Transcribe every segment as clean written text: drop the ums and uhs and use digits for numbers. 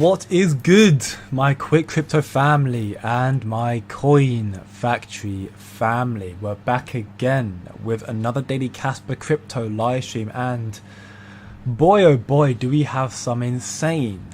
What is good, my quick crypto family and my coin factory family? We're back again with another daily Casper crypto live stream, and boy oh boy do we have some insane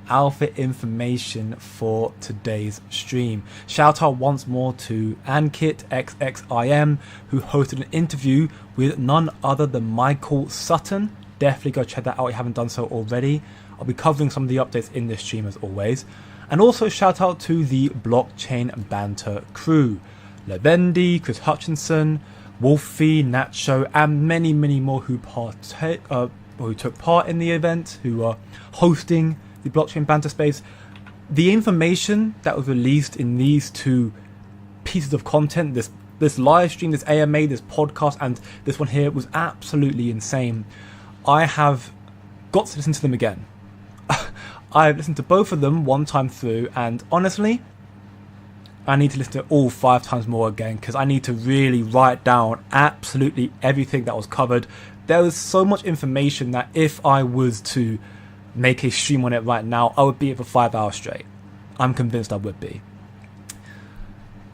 alpha information for today's stream. Shout out once more to Ankit XXIM, who hosted an interview with none other than Michael Sutton. Definitely go check that out if you haven't done so already. I'll be covering some of the updates in this stream as always. And also shout out to the Blockchain Banter crew. Levendi, Chris Hutchinson, Wolfie, Nacho, and many more who took part in the event, who are hosting the Blockchain Banter space. The information that was released in these two pieces of content, this live stream, this AMA, this podcast, and this one here, was absolutely insane. I have got to listen to them again. I've listened to both of them one time through, and honestly, I need to listen to all 5 times more again, because I need to really write down absolutely everything that was covered. There was so much information that if I was to make a stream on it right now, I would be here for 5 hours straight. I'm convinced I would be.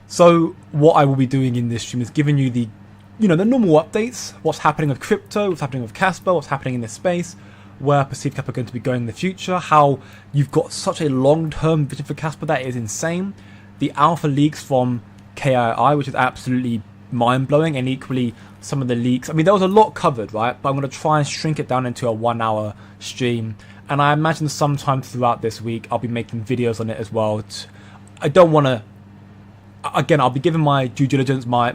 So what I will be doing in this stream is giving you the normal updates, what's happening with crypto, what's happening with Casper, what's happening in this space, where perceived Casper are going to be going in the future, how you've got such a long-term vision for Casper that is insane. The alpha leaks from KII, which is absolutely mind-blowing, and equally some of the leaks. I mean, there was a lot covered, right? But I'm going to try and shrink it down into a 1-hour stream. And I imagine sometime throughout this week, I'll be making videos on it as well. I don't want to... Again, I'll be giving my due diligence, my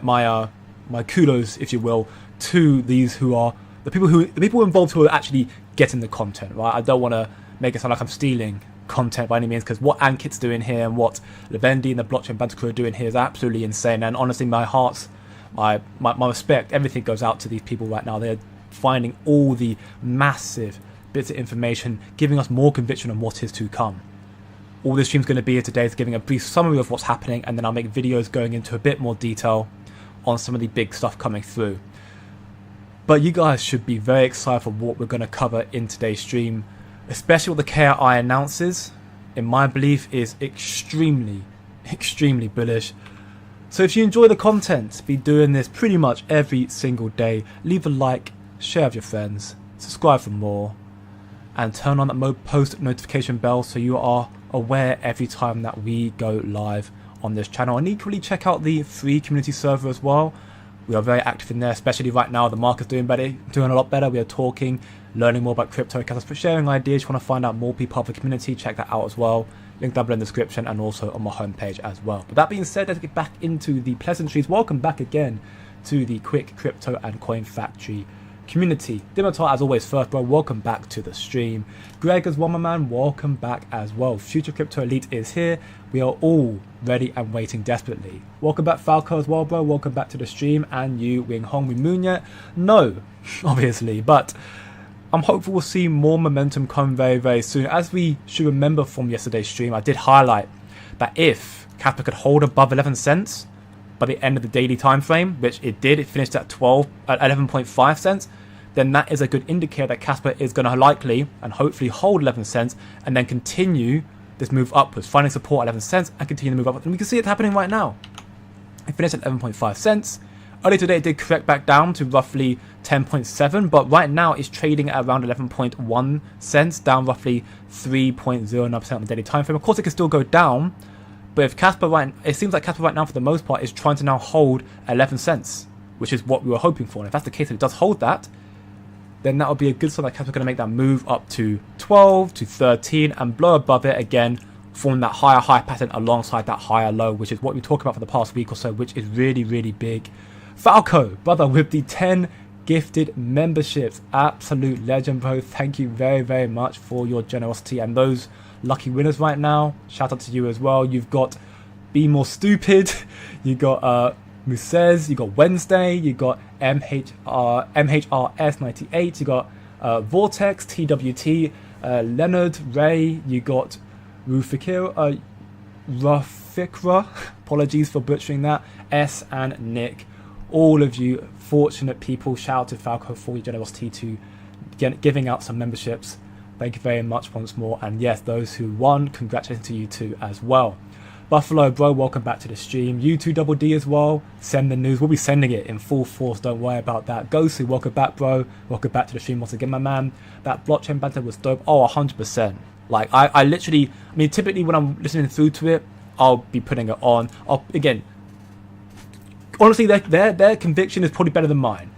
kudos, if you will, to these who are the people involved who are actually getting the content, right? I don't want to make it sound like I'm stealing content by any means, because what Ankit's doing here and what Levendi and the Blockchain Banter crew are doing here is absolutely insane. And honestly, my respect, everything goes out to these people right now. They're finding all the massive bits of information, giving us more conviction on what is to come. All this stream's going to be here today is giving a brief summary of what's happening, and then I'll make videos going into a bit more detail on some of the big stuff coming through. But you guys should be very excited for what we're going to cover in today's stream, especially what the KII announces. In my belief, is extremely bullish. So if you enjoy the content, be doing this pretty much every single day. Leave a like, share with your friends, subscribe for more, and turn on that post notification bell so you are aware every time that we go live on this channel. And equally check out the free community server as well. We are very active in there, especially right now. The market's doing a lot better. We are talking, learning more about crypto, sharing ideas. If you want to find out more people of the community, check that out as well. Link down below in the description and also on my homepage as well. But that being said, let's get back into the pleasantries. Welcome back again to the quick crypto and coin factory community. Dimitar, as always, first bro, welcome back to the stream. Greg as well, my man, welcome back as well. Future Crypto Elite is here. We are all ready and waiting desperately. Welcome back, Falco, as well, bro. Welcome back to the stream. And you, Wing Hong, we moon yet? No, obviously, but I'm hopeful we'll see more momentum come very soon. As we should remember from yesterday's stream, I did highlight that if Casper could hold above 11 cents by the end of the daily time frame, which it did, it finished at 11.5 cents, then that is a good indicator that Casper is going to likely and hopefully hold 11 cents and then continue this move upwards, finding support at 11 cents and continue to move upwards. And we can see it happening right now. It finished at 11.5 cents. Earlier today it did correct back down to roughly 10.7, but right now it's trading at around 11.1 cents, down roughly 3.09% on the daily time frame. Of course it can still go down, but if it seems like Casper right now for the most part is trying to now hold 11 cents, which is what we were hoping for. And if that's the case, if it does hold that, then that would be a good sign that Casper's going to make that move up to 12 to 13 and blow above it again, forming that higher high pattern alongside that higher low, which is what we talked about for the past week or so, which is really big. Falco, brother, with the 10 gifted memberships, absolute legend, bro. Thank you very much for your generosity. And those lucky winners right now, shout out to you as well. You've got Be More Stupid, you got Musez, you got Wednesday, you got MHRS98, you got Vortex, TWT, Leonard, Ray, you got Rufikra, apologies for butchering that, S and Nick. All of you fortunate people, shout out to Falco for your generosity to giving out some memberships. Thank you very much once more. And yes, those who won, congratulations to you too as well. Buffalo, bro, welcome back to the stream. You too, Double D as well. Send the news. We'll be sending it in full force. Don't worry about that. Gosu, welcome back, bro. Welcome back to the stream once again, my man. That blockchain banter was dope. Oh, 100%. Like, I literally, I mean, typically when I'm listening through to it, I'll be putting it on. Again, honestly, their conviction is probably better than mine.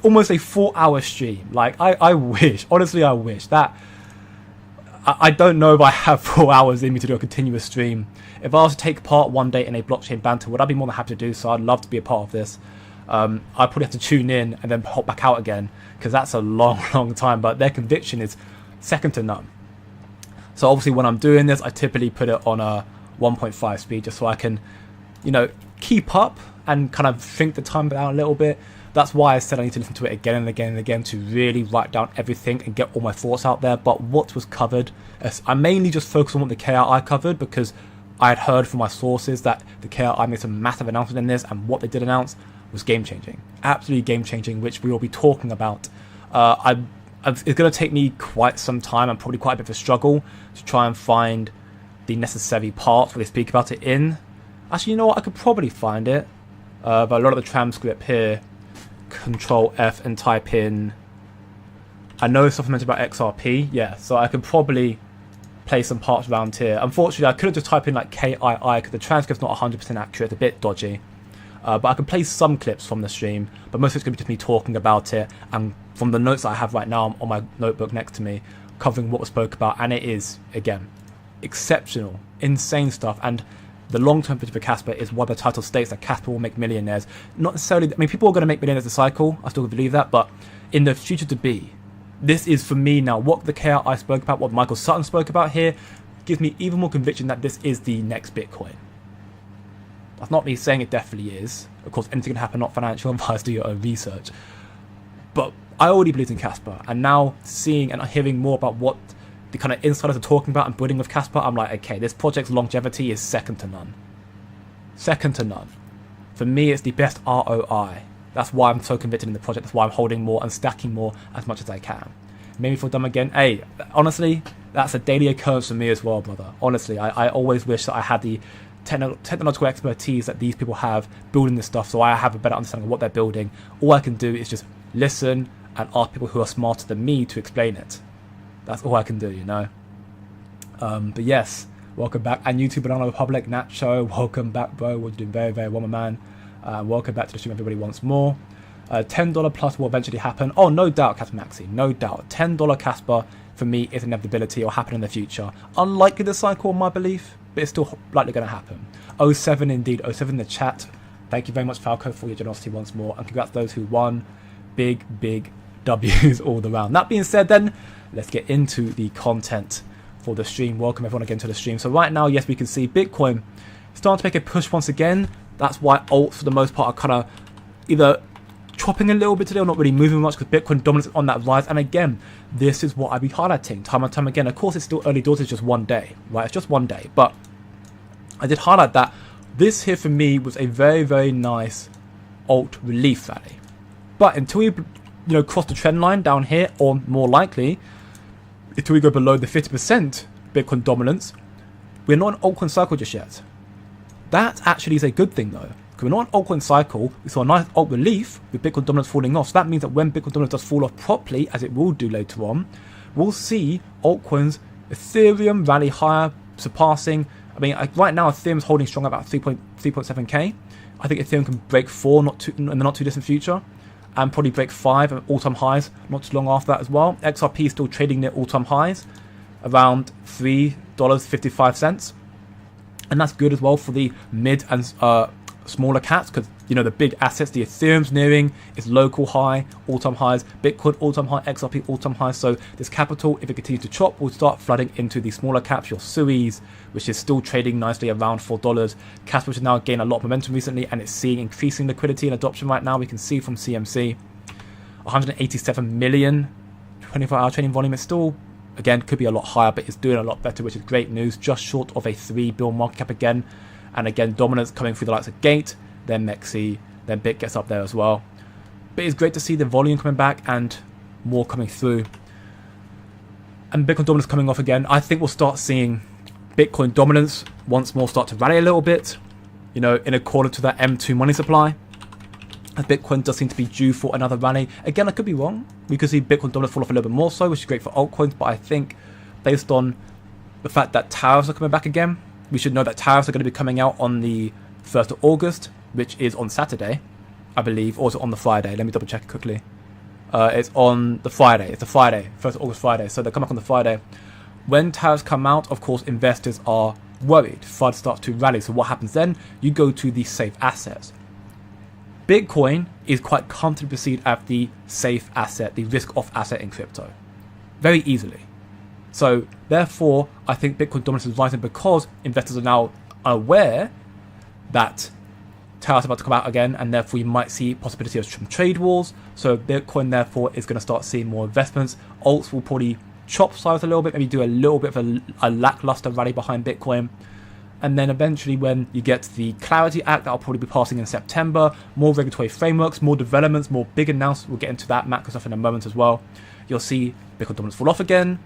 Almost a 4-hour stream. Like, I wish, honestly, I wish that. I don't know if I have 4 hours in me to do a continuous stream. If I was to take part one day in a blockchain banter, would I be more than happy to do so? I'd love to be a part of this. I'd probably have to tune in and then hop back out again, because that's a long time. But their conviction is second to none. So obviously when I'm doing this, I typically put it on a 1.5 speed just so I can, keep up and kind of shrink the time down a little bit. That's why I said I need to listen to it again and again and again to really write down everything and get all my thoughts out there. But what was covered, I mainly just focused on what the KRI covered, because I had heard from my sources that the KRI made some massive announcement in this, and what they did announce was game-changing. Absolutely game-changing, which we will be talking about. It's going to take me quite some time and probably quite a bit of a struggle to try and find the necessary parts where they speak about it in. Actually, you know what? I could probably find it. But a lot of the transcript here, Control F and type in, I know it's something about XRP, yeah, so I could probably play some parts around here. Unfortunately, I could have just typed in like KII, because the transcript's not 100% accurate, it's a bit dodgy. But I can play some clips from the stream, but most of it's going to be just me talking about it, and from the notes that I have right now on my notebook next to me, covering what was spoke about, and it is, again, exceptional, insane stuff. And the long-term picture for Casper is what the title states, that Casper will make millionaires. Not necessarily, I mean, people are going to make millionaires a cycle, I still believe that, but in the future to be, this is for me now, what the KRI spoke about, what Michael Sutton spoke about here, gives me even more conviction that this is the next Bitcoin. That's not me saying it definitely is. Of course, anything can happen, not financial advice, do your own research. But I already believed in Casper, and now seeing and hearing more about what the kind of insiders are talking about and building with Casper, I'm like, okay, this project's longevity is second to none. Second to none. For me, it's the best ROI. That's why I'm so convicted in the project. That's why I'm holding more and stacking more as much as I can. Made me feel dumb again. Hey, honestly, that's a daily occurrence for me as well, brother. Honestly, I always wish that I had the technological expertise that these people have building this stuff, so I have a better understanding of what they're building. All I can do is just listen and ask people who are smarter than me to explain it. That's all I can do, But yes, welcome back. And YouTube Banana Republic, Nacho, welcome back, bro. We're doing very, very well, my man. Welcome back to the stream, everybody, once more. $10 plus will eventually happen. Oh, no doubt, Casper Maxi, no doubt. $10 Casper, for me, is an inevitability or happen in the future. Unlikely the cycle, in my belief, but it's still likely going to happen. 07 indeed, 07 in the chat. Thank you very much, Falco, for your generosity once more. And congrats to those who won. Big W's all around. That being said, then, let's get into the content for the stream. Welcome everyone again to the stream. So right now, yes, we can see Bitcoin starting to make a push once again. That's why alts, for the most part, are kind of either chopping a little bit today or not really moving much, because Bitcoin dominance is on that rise. And again, this is what I've been highlighting time and time again. Of course, it's still early doors. It's just one day, right? It's just one day. But I did highlight that this here for me was a very, very nice alt relief rally. But until we cross the trend line down here, or more likely, until we go below the 50% Bitcoin dominance, we're not an altcoin cycle just yet. That actually is a good thing though, because we're not an altcoin cycle. We saw a nice alt relief with Bitcoin dominance falling off. So that means that when Bitcoin dominance does fall off properly, as it will do later on, we'll see altcoins, Ethereum rally higher, surpassing. I mean, right now Ethereum's holding strong at about 3.7k. I think Ethereum can break 4 in the not too distant future, and probably break 5 all-time highs not too long after that as well. XRP is still trading near all-time highs, around $3.55. And that's good as well for the mid and smaller caps, because, the big assets, the Ethereum's nearing its local high, all-time highs, Bitcoin all-time high, XRP all-time high. So this capital, if it continues to chop, will start flooding into the smaller caps. Your SUIs, which is still trading nicely around $4. Casper, which has now gained a lot of momentum recently, and it's seeing increasing liquidity and adoption right now. We can see from CMC, 187 million 24-hour trading volume. Is still, again, could be a lot higher, but it's doing a lot better, which is great news. Just short of a $3 billion market cap again. And again, dominance coming through the likes of Gate, then Mexi, then Bit gets up there as well. But it's great to see the volume coming back, and more coming through. And Bitcoin dominance coming off again. I think we'll start seeing Bitcoin dominance once more start to rally a little bit, you know, in accordance to that M2 money supply. As Bitcoin does seem to be due for another rally. Again, I could be wrong. We could see Bitcoin dominance fall off a little bit more so, which is great for altcoins. But I think based on the fact that tariffs are coming back again, we should know that tariffs are going to be coming out on the 1st of August, which is on Saturday, I believe, or is it on the Friday? Let me double check it quickly. It's on the Friday. It's the Friday, 1st of August Friday. So they come back on the Friday. When tariffs come out, of course, investors are worried. FUD starts to rally. So what happens then? You go to the safe assets. Bitcoin is quite comfortably perceived as the safe asset, the risk-off asset in crypto. Very easily. So therefore, I think Bitcoin dominance is rising because investors are now aware that tariffs are about to come out again, and therefore you might see possibility of some trade wars. So Bitcoin therefore is going to start seeing more investments. Alts will probably chop size a little bit, maybe do a little bit of a lackluster rally behind Bitcoin. And then eventually when you get the Clarity Act, that'll probably be passing in September, more regulatory frameworks, more developments, more big announcements. We'll get into that macro stuff in a moment as well. You'll see Bitcoin dominance fall off again.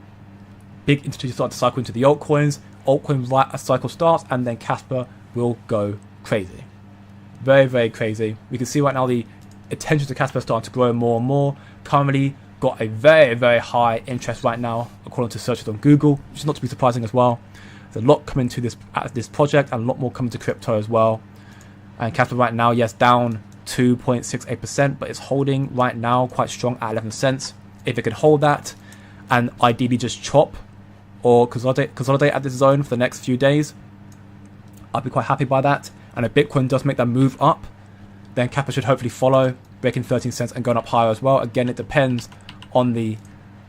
Big institutions start to cycle into the altcoins. Altcoin cycle starts, and then Casper will go crazy. Very, very crazy. We can see right now the attention to Casper is starting to grow more and more. Currently got a very, very high interest right now, according to searches on Google, which is not to be surprising as well. There's a lot coming to this project and a lot more coming to crypto as well. And Casper right now, yes, down 2.68%, but it's holding right now quite strong at 11 cents. If it could hold that and ideally just chop or consolidate at this zone for the next few days, I'd be quite happy by that. And if Bitcoin does make that move up, then Casper should hopefully follow, breaking 13 cents and going up higher as well. Again, it depends on the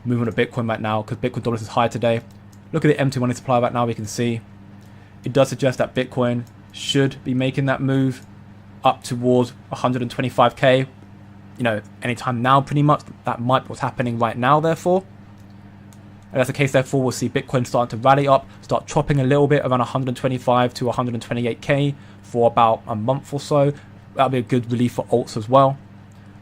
movement of Bitcoin right now, because Bitcoin dominance is high today. Look at the M2 money supply right now. We can see it does suggest that Bitcoin should be making that move up towards 125k. You know, anytime now, pretty much. That might be what's happening right now. Therefore, if that's the case, therefore we'll see Bitcoin starting to rally up, start chopping a little bit around 125 to 128k for about a month or so. That'll be a good relief for alts as well.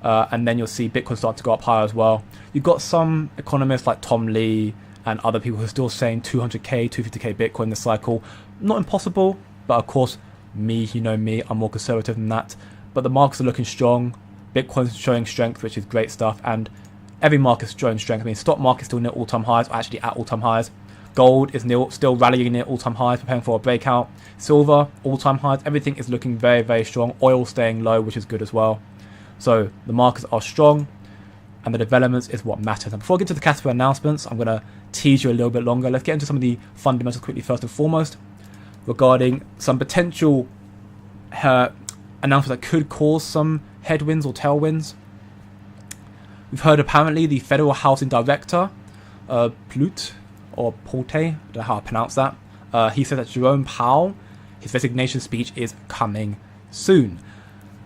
And then you'll see Bitcoin start to go up higher as well. You've got some economists like Tom Lee and other people who are still saying 200k, 250k Bitcoin this cycle. Not impossible, but of course, you know me, I'm more conservative than that. But the markets are looking strong. Bitcoin's showing strength, which is great stuff. And every market's showing strength. I mean, stock market's still near all-time highs, or actually at all-time highs. Gold is still rallying near all-time highs, preparing for a breakout. Silver, all-time highs. Everything is looking very, very strong. Oil staying low, which is good as well. So the markets are strong, and the developments is what matters. And before I get to the Casper announcements, I'm going to tease you a little bit longer. Let's get into some of the fundamentals quickly first and foremost, regarding some potential announcements that could cause some headwinds or tailwinds. We've heard apparently the Federal Housing Director, Ploute, or Polte, I don't know how I pronounce that, he said that Jerome Powell, his resignation speech is coming soon.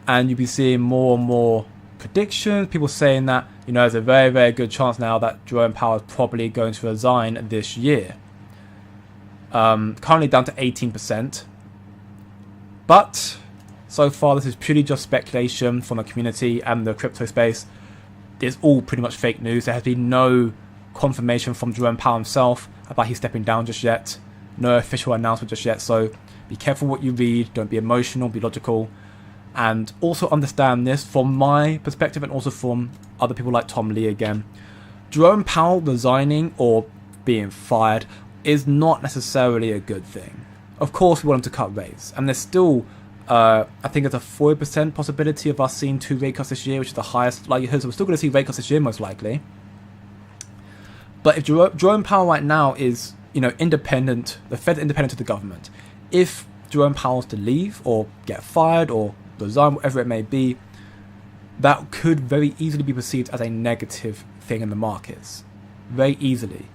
And you'll be seeing more and more predictions, people saying that, you know, there's a very, very good chance now that Jerome Powell is probably going to resign this year. Currently down to 18%. But so far, this is purely just speculation from the community and the crypto space. It's all pretty much fake news. There has been no confirmation from Jerome Powell himself about he's stepping down just yet. No official announcement just yet. So be careful what you read. Don't be emotional. Be logical. And also understand this from my perspective and also from other people like Tom Lee again. Jerome Powell resigning or being fired is not necessarily a good thing. Of course, we want him to cut rates. And there's still, I think there's a 40% possibility of us seeing 2 rate cuts this year, which is the highest likelihood. So we're still going to see rate cuts this year, most likely. But if Jerome Powell right now is, you know, independent, the Fed's independent of the government. If Jerome Powell's to leave or get fired or resign, whatever it may be, that could very easily be perceived as a negative thing in the markets. Very easily.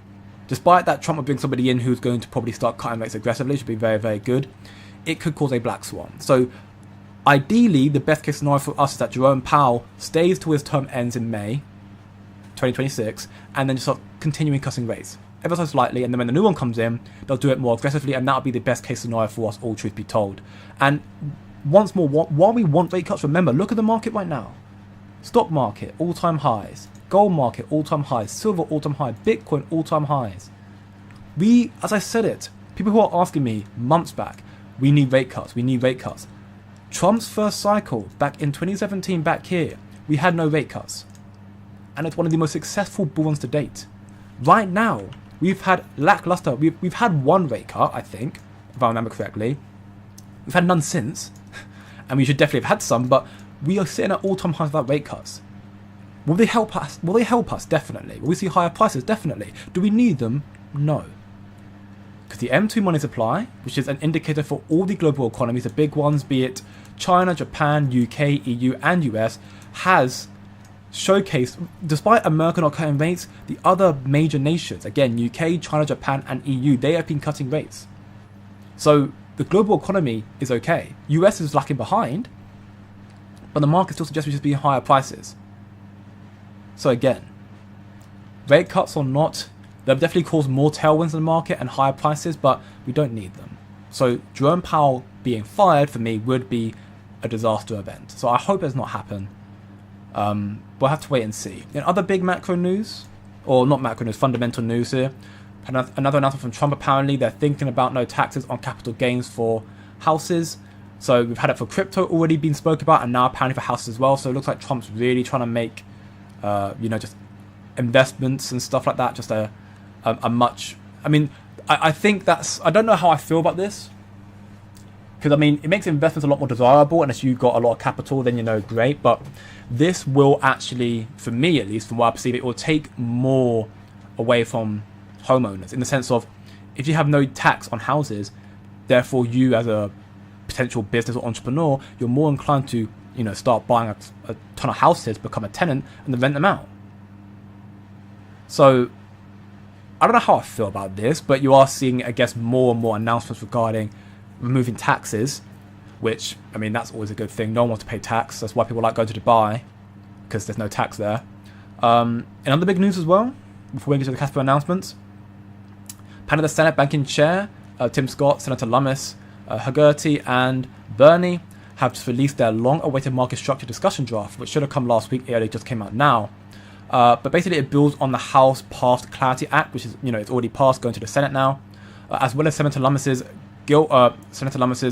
Despite that Trump will bring somebody in who's going to probably start cutting rates aggressively, should be very, very good, it could cause a black swan. So ideally, the best case scenario for us is that Jerome Powell stays till his term ends in May 2026, and then just start continuing cutting rates ever so slightly, and then when the new one comes in, they'll do it more aggressively, and that'll be the best case scenario for us, all truth be told. And once more, while we want rate cuts, remember, look at the market right now. Stock market, all-time highs. Gold market, all-time highs. Silver, all-time high. Bitcoin, all-time highs. As I said it, people who are asking me months back, we need rate cuts, we need rate cuts. Trump's first cycle, back in 2017, back here, we had no rate cuts. And it's one of the most successful bull runs to date. Right now, we've had lackluster, we've had one rate cut, I think, if I remember correctly. We've had none since, and we should definitely have had some, but we are sitting at all-time highs without rate cuts. Will they help us? Will they help us? Definitely. Will we see higher prices? Definitely. Do we need them? No. Because the M2 money supply, which is an indicator for all the global economies, the big ones, be it China, Japan, UK, EU, and US, has showcased, despite America not cutting rates, the other major nations, again, UK, China, Japan, and EU, they have been cutting rates. So the global economy is okay. US is lacking behind, but the market still suggests we should be higher prices. So again, rate cuts or not, they'll definitely cause more tailwinds in the market and higher prices, but we don't need them. So Jerome Powell being fired for me would be a disaster event. So I hope it does not happen. We'll have to wait and see. In other big macro news, or not macro news, fundamental news here, another announcement from Trump. Apparently they're thinking about no taxes on capital gains for houses. So we've had it for crypto already been spoke about, and now apparently for houses as well. So it looks like Trump's really trying to make just investments and stuff like that just a much, I think that's, I don't know how I feel about this, because it makes investments a lot more desirable, and if you've got a lot of capital, then great, but this will actually, for me at least, from what I perceive, it will take more away from homeowners, in the sense of, if you have no tax on houses, therefore you as a potential business or entrepreneur, you're more inclined to start buying a ton of houses, become a tenant, and then rent them out. So I don't know how I feel about this, but you are seeing, I guess, more and more announcements regarding removing taxes, which, that's always a good thing. No one wants to pay tax. That's why people like going to Dubai, because there's no tax there. And other big news as well, before we get to the Casper announcements, panel of the Senate Banking Chair, Tim Scott, Senator Lummis, Hagerty, and Bernie have just released their long-awaited market structure discussion draft, which should have come last week. It just came out now. But basically it builds on the House passed Clarity Act, which is, it's already passed, going to the Senate now, as well as Senator Lummis's Gillibrand,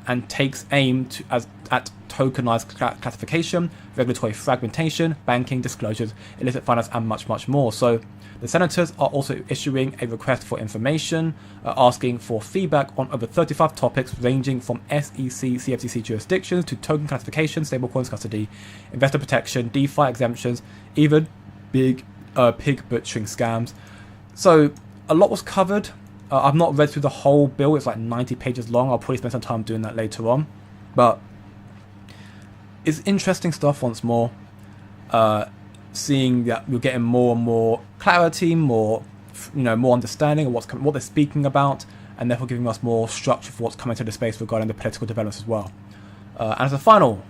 and takes aim at tokenized classification, regulatory fragmentation, banking, disclosures, illicit finance, and much, much more. So the senators are also issuing a request for information, asking for feedback on over 35 topics ranging from SEC, CFTC jurisdictions to token classification, stablecoins custody, investor protection, DeFi exemptions, even big pig butchering scams. So a lot was covered. I've not read through the whole bill. It's like 90 pages long. I'll probably spend some time doing that later on. But it's interesting stuff once more. Seeing that we're getting more and more clarity, more understanding of what they're speaking about, and therefore giving us more structure for what's coming to the space regarding the political developments as well. And as a final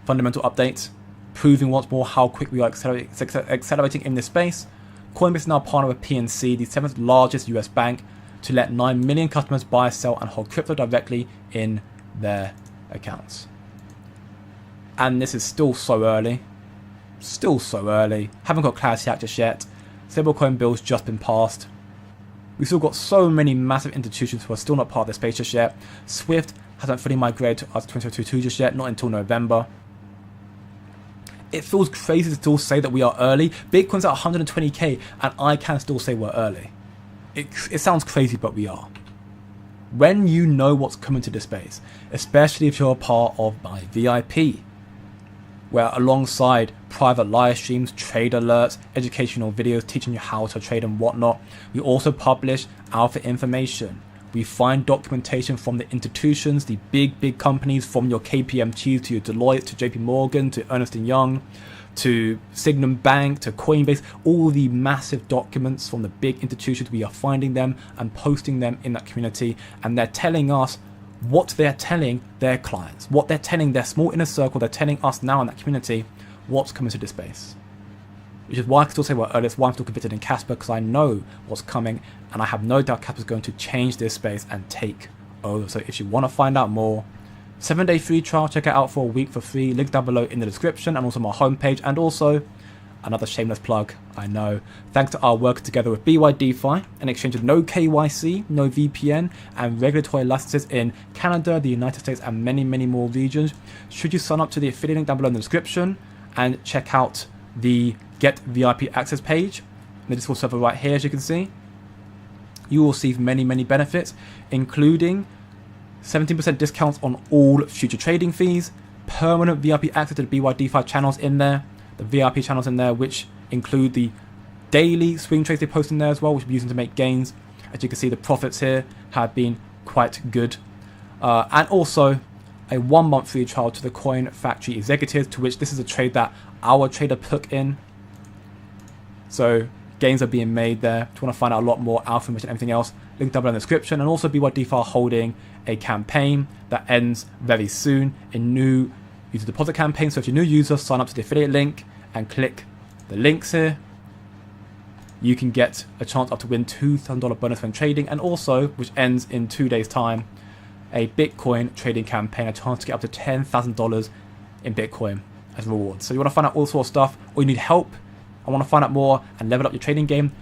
fundamental update, proving once more how quick we are accelerating in this space, Coinbase is now partnered with PNC, the 7th largest US bank, to let 9 million customers buy, sell, and hold crypto directly in their accounts. And this is still so early. Haven't got Clarity Act just yet. Stablecoin bill's just been passed. We've still got so many massive institutions who are still not part of the space just yet. Swift hasn't fully migrated to us 2022 just yet, not until November. It feels crazy to still say that we are early. Bitcoin's at 120k, and I can still say we're early. It sounds crazy, but we are. When you know what's coming to the space, especially if you're a part of my VIP, where alongside private live streams, trade alerts, educational videos teaching you how to trade and whatnot, we also publish alpha information. We find documentation from the institutions, the big companies, from your KPMGs to your Deloitte, to JP Morgan, to Ernst & Young, to Signum Bank, to Coinbase, all the massive documents from the big institutions. We are finding them and posting them in that community, and they're telling us what they're telling their clients, what they're telling their small inner circle, they're telling us now in that community what's coming to this space. Which is why I can still say we're early, it's why I'm still convicted in Casper, because I know what's coming, and I have no doubt Casper's going to change this space and take over. So if you want to find out more, 7-day free trial. Check it out for a week for free. Link down below in the description and also my homepage. And also, another shameless plug, I know, thanks to our work together with BYDFI, in exchange of no KYC, no VPN, and regulatory licenses in Canada, the United States, and many, many more regions. Should you sign up to the affiliate link down below in the description and check out the Get VIP Access page in the Discord server right here, as you can see, you will receive many, many benefits, including 17% discounts on all future trading fees, permanent VIP access to the BYDFI channels in there, the VIP channels in there, which include the daily swing trades they post in there as well, which we're using to make gains. As you can see, the profits here have been quite good. And also a 1-month free trial to the Coin Factory Executives, to which this is a trade that our trader put in. So gains are being made there. If you want to find out a lot more alpha information and everything else, link down below in the description. And also BYDFI are holding a campaign that ends very soon, a new user deposit campaign. So if you're a new user, sign up to the affiliate link and click the links here. You can get a chance up to win $2,000 bonus when trading, and also, which ends in 2 days time, a Bitcoin trading campaign, a chance to get up to $10,000 in Bitcoin as rewards. So you want to find out all sorts of stuff, or you need help, I want to find out more and level up your trading game,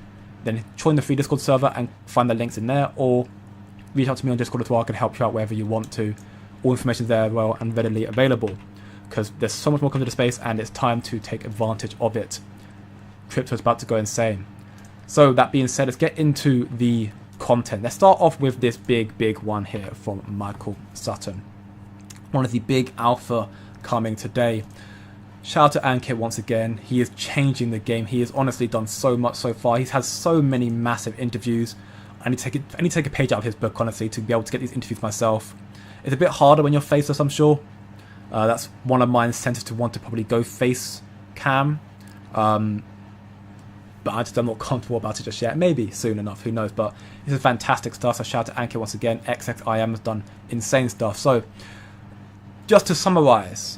then join the free Discord server and find the links in there, or reach out to me on Discord as well. I can help you out wherever you want to. All information is there as well and readily available, because there's so much more coming to the space and it's time to take advantage of it. Crypto is about to go insane. So that being said, let's get into the content. Let's start off with this big one here from Michael Sutton. One of the big alpha coming today. Shout out to Ankit once again. He is changing the game. He has honestly done so much so far. He's had so many massive interviews. I need to take a page out of his book, honestly, to be able to get these interviews myself. It's a bit harder when you're faceless, I'm sure. That's one of my incentives to want to probably go face cam. But I'm not comfortable about it just yet. Maybe soon enough, who knows. But this is fantastic stuff. So shout out to Ankit once again. XXIM has done insane stuff. So just to summarize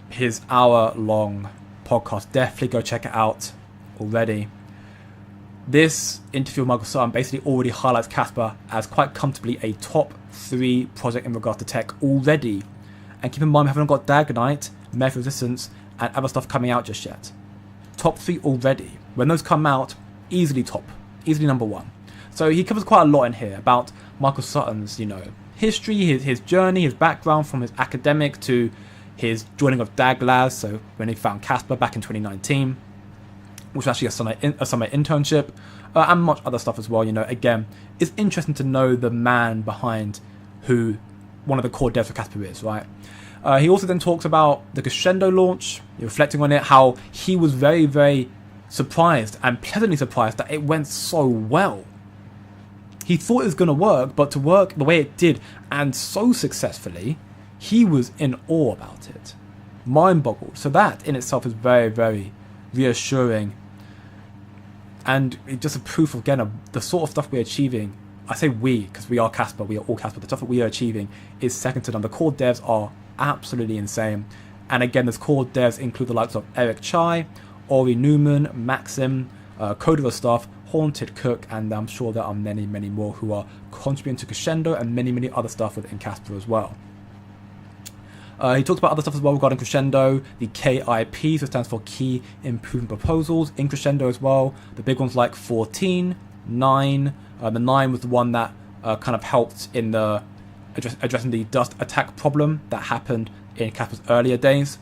his hour-long podcast, definitely go check it out already. This interview with Michael Sutton basically already highlights Casper as quite comfortably a top 3 project in regards to tech already. And keep in mind, we haven't got Dagonite, Meth Resistance, and other stuff coming out just yet. Top 3 already. When those come out, easily number 1. So he covers quite a lot in here about Michael Sutton's, history, his journey, his background from his academic to his joining of Daglaz, so when he found Casper back in 2019, which was actually a summer internship, and much other stuff as well. Again, it's interesting to know the man behind who one of the core devs for Casper is, right? He also then talks about the Crescendo launch, reflecting on it, how he was very, very surprised and pleasantly surprised that it went so well. He thought it was going to work, but to work the way it did and so successfully, he was in awe about it. Mind-boggled. So that in itself is very, very reassuring. And it's just a proof, again, of the sort of stuff we're achieving. I say we, because we are Casper, we are all Casper. The stuff that we are achieving is second to none. The core devs are absolutely insane. And again, those core devs include the likes of Eric Chai, Ori Newman, Maxim, Coder Staff, Haunted Cook, and I'm sure there are many, many more who are contributing to Crescendo and many, many other stuff within Casper as well. He talks about other stuff as well regarding Crescendo, the KIP, so stands for Key Improvement Proposals, in Crescendo as well. The big ones like 14, 9. The 9 was the one that kind of helped in the addressing the dust attack problem that happened in Casper's earlier days.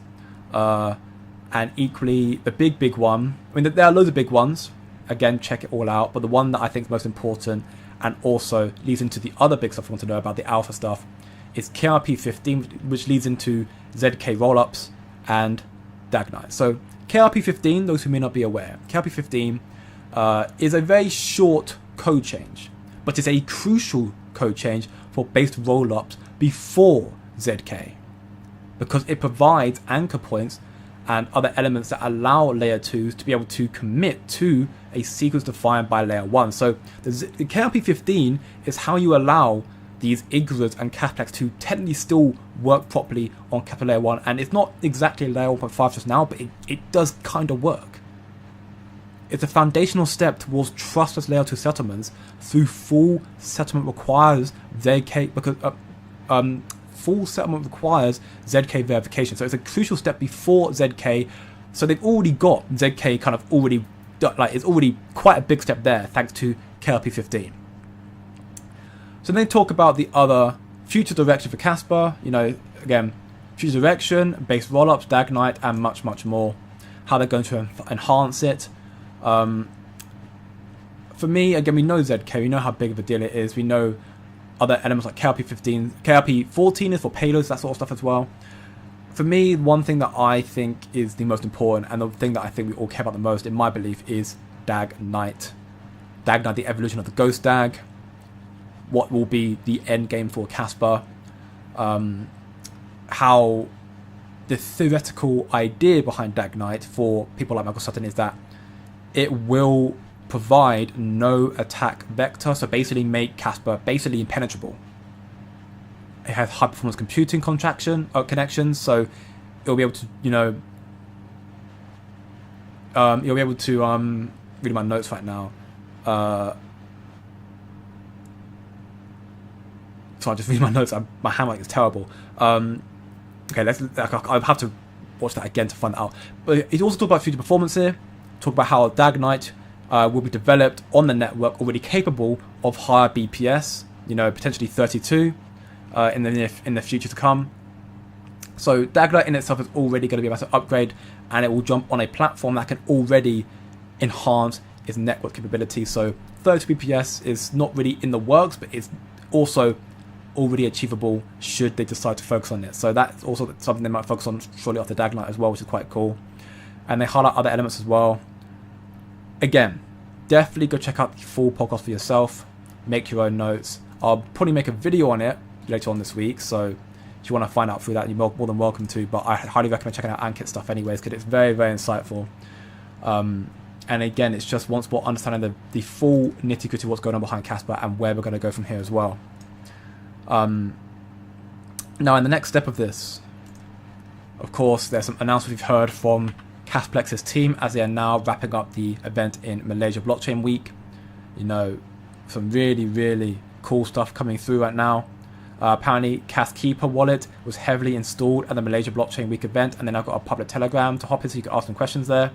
And equally, the big one, I mean, there are loads of big ones. Again, check it all out. But the one that I think is most important and also leads into the other big stuff I want to know about, the alpha stuff, is KRP 15, which leads into ZK rollups and Dagonite. So KRP 15, those who may not be aware, KRP 15 is a very short code change, but it's a crucial code change for based rollups before ZK, because it provides anchor points and other elements that allow layer 2s to be able to commit to a sequence defined by layer 1. So the KRP 15 is how you allow these Igras and Caspers to technically still work properly on Casper layer 1. And it's not exactly layer 1.5 just now, but it does kind of work. It's a foundational step towards trustless layer 2 settlements. Through full settlement requires ZK, because full settlement requires ZK verification. So it's a crucial step before ZK. So they've already got ZK kind of already, like it's already quite a big step there thanks to KRP 15. So then they talk about the other future direction for Casper, again, future direction, base rollups, DAG Knight, and much, much more. How they're going to enhance it. For me, again, we know ZK, we know how big of a deal it is. We know other elements like KRP 15, KRP 14 is for payloads, that sort of stuff as well. For me, one thing that I think is the most important, and the thing that I think we all care about the most, in my belief, is DAG Knight. DAG Knight, the evolution of the Ghost DAG. What will be the end game for Casper? How the theoretical idea behind DAG Knight for people like Michael Sutton is that it will provide no attack vector, so basically make Casper basically impenetrable. It has high performance computing connections, so it'll be able to, you'll be able to read my notes right now. So I just read my notes. My handwriting is terrible. Okay, I'll have to watch that again to find out. But it also talks about future performance here. Talk about how DAG Knight will be developed on the network, already capable of higher BPS. Potentially 32 in the future to come. So DAG Knight in itself is already going to be a massive upgrade, and it will jump on a platform that can already enhance its network capability. So 32 BPS is not really in the works, but it's also already achievable should they decide to focus on it. So that's also something they might focus on shortly after DAG Knight as well, which is quite cool. And they highlight other elements as well. Again, definitely go check out the full podcast for yourself. Make your own notes. I'll probably make a video on it later on this week, so if you want to find out through that, you're more than welcome to. But I highly recommend checking out Ankit stuff anyways, because it's very, very insightful. And again, it's just once more understanding the full nitty-gritty of what's going on behind Casper and where we're going to go from here as well. Now, in the next step of this, of course, there's some announcements we've heard from Casplex's team as they are now wrapping up the event in Malaysia Blockchain Week. Some really, really cool stuff coming through right now. Apparently, Kas Kaspa wallet was heavily installed at the Malaysia Blockchain Week event, and then I've got a public Telegram to hop in so you can ask some questions there.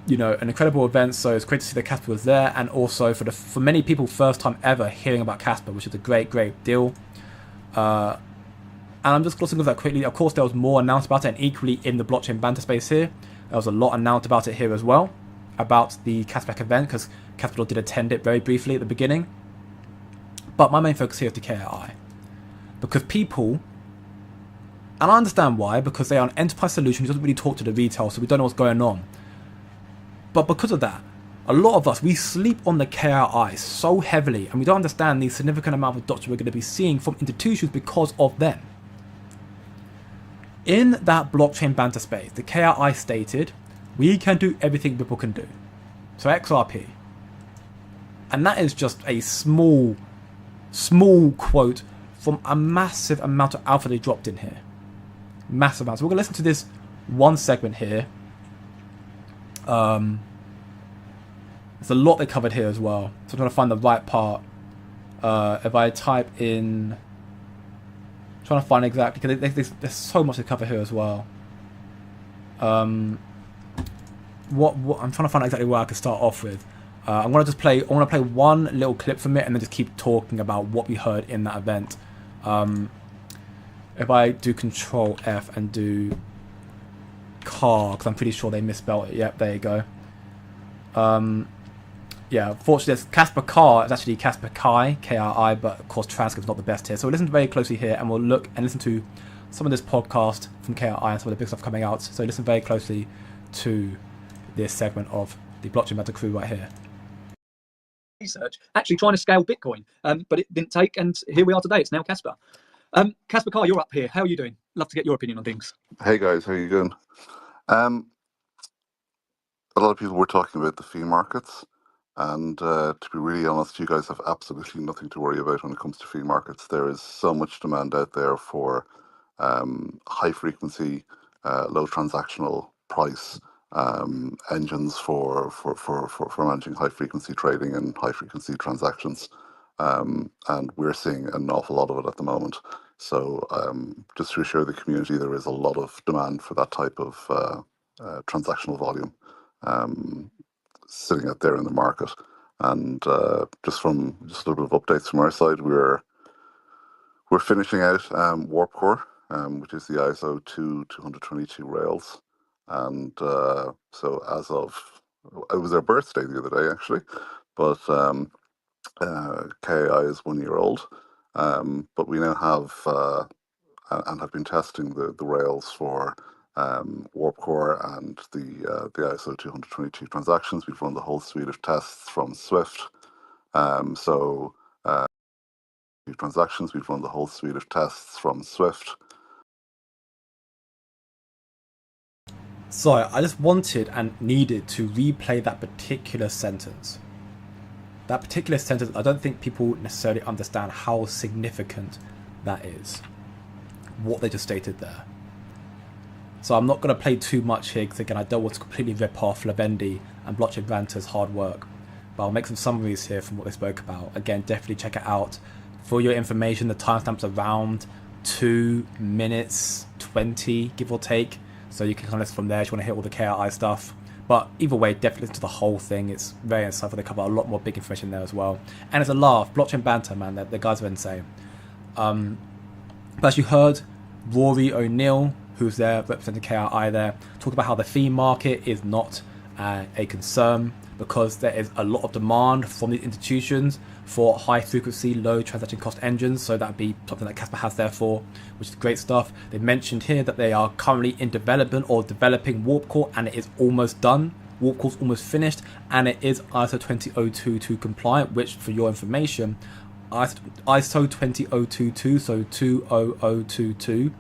An incredible event, so it's great to see that Casper was there, and also for many people, first time ever hearing about Casper, which is a great, great deal. And I'm just glossing over that quickly. Of course, there was more announced about it, and equally in the blockchain banter space here, there was a lot announced about it here as well, about the cashback event, because Capital did attend it very briefly at the beginning. But my main focus here is the KRI. Because people, and I understand why, because they are an enterprise solution who doesn't really talk to the retail, so we don't know what's going on. But because of that, a lot of us, we sleep on the KRI so heavily, and we don't understand the significant amount of adoption we're going to be seeing from institutions because of them. In that blockchain banter space, the KRI stated, we can do everything Ripple can do. So XRP. And that is just a small quote from a massive amount of alpha they dropped in here. Massive amount. So we're going to listen to this one segment here. There's a lot they covered here as well. So I'm trying to find the right part. If I type in... trying to find exactly, because there's so much to cover here as well. What I'm trying to find out exactly where I can start off with. I'm gonna just play. I want to play one little clip from it and then just keep talking about what we heard in that event. If I do Control F and do car, because I'm pretty sure they misspelled it. Yep, there you go. Yeah, unfortunately, Casper Car is actually Casper Kai, K-R-I, but of course transcript's not the best here. So we'll listen very closely here, and we'll look and listen to some of this podcast from KRI and some of the big stuff coming out. So listen very closely to this segment of the Blockchain Banter crew right here. Research, actually trying to scale Bitcoin, but it didn't take, and here we are today. It's now Casper. Casper Car, you're up here. How are you doing? Love to get your opinion on things. Hey guys, how you doing? A lot of people were talking about the fee markets, and to be really honest, you guys have absolutely nothing to worry about when it comes to fee markets. There is so much demand out there for high frequency, low transactional price engines for managing high frequency trading and high frequency transactions, and we're seeing an awful lot of it at the moment. So just to assure the community, there is a lot of demand for that type of transactional volume sitting out there in the market. And just a little bit of updates from our side, we're finishing out Warp Core, which is the ISO 222 rails. And so as of, it was our birthday the other day actually, but KAI is 1 year old. But we now have and have been testing the rails for Warp Core and the ISO 222 transactions. We've run the whole suite of tests from Swift. Transactions, we've run the whole suite of tests from Swift. So I just wanted and needed to replay that particular sentence. That particular sentence, I don't think people necessarily understand how significant that is, what they just stated there. So I'm not going to play too much here because again, I don't want to completely rip off Lavendi and Blockchain Banter's hard work. But I'll make some summaries here from what they spoke about. Again, definitely check it out. For your information, the timestamp's around 2 minutes 20, give or take. So you can kind of listen from there if you want to hear all the KRI stuff. But either way, definitely listen to the whole thing. It's very insightful. They cover a lot more big information there as well. And it's a laugh. Blockchain Banter, man. The guys are insane. But as you heard, Rory O'Neill, who's there representing KRI there, talked about how the fee market is not a concern because there is a lot of demand from these institutions for high frequency, low transaction cost engines. So that'd be something that Casper has there for, which is great stuff. They mentioned here that they are currently in development or developing Warp Core, and it is almost done. Warp Core's almost finished, and it is ISO 20022 compliant, which, for your information, ISO 20022, so 20022,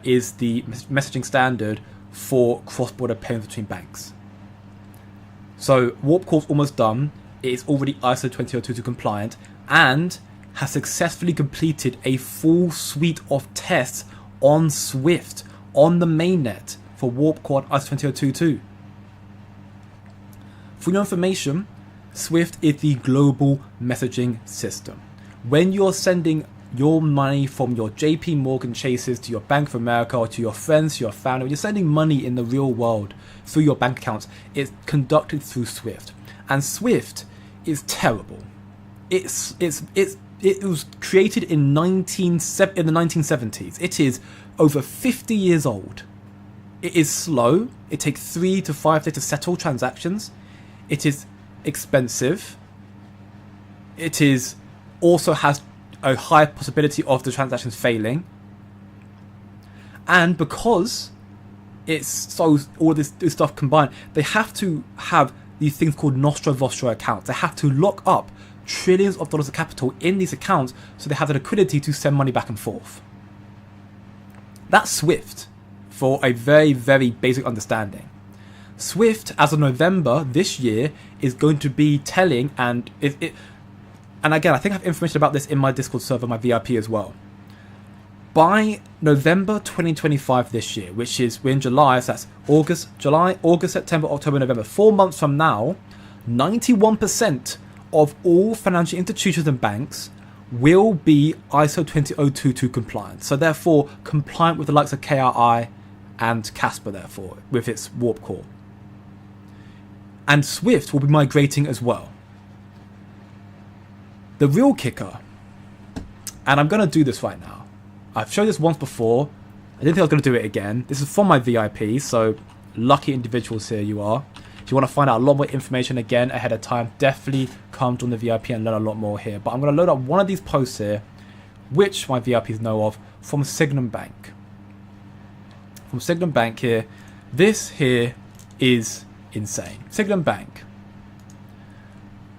is the messaging standard for cross-border payments between banks. So Warp Core's almost done. It is already ISO 20022 compliant and has successfully completed a full suite of tests on Swift on the mainnet for Warp Core ISO 20022. For your information, Swift is the global messaging system. When you're sending your money from your JP Morgan Chases to your Bank of America or to your friends, to your family, when you're sending money in the real world through your bank accounts, it's conducted through Swift. And Swift is terrible. It was created in the 1970s. It is over 50 years old. It is slow. It takes 3 to 5 days to settle transactions. It is expensive. It is also has a high possibility of the transactions failing. And because it's so all this stuff combined, they have to have these things called nostro vostro accounts. They have to lock up trillions of dollars of capital in these accounts so they have the liquidity to send money back and forth. That's Swift for a very, very basic understanding. Swift, as of November this year, is going to be telling, and again, I think I have information about this in my Discord server, my VIP as well. By November 2025 this year, which is, we're in July, so that's August, September, October, November, 4 months from now, 91% of all financial institutions and banks will be ISO 20022 compliant. So therefore, compliant with the likes of KRI and Casper, therefore, with its Warp Core. And Swift will be migrating as well. The real kicker, and I'm going to do this right now. I've shown this once before. I didn't think I was going to do it again. This is from my VIP, so lucky individuals here you are. If you want to find out a lot more information again ahead of time, definitely come join the VIP and learn a lot more here. But I'm going to load up one of these posts here, which my VIPs know of, from Signum Bank. From Signum Bank here. This here is insane. Signum Bank.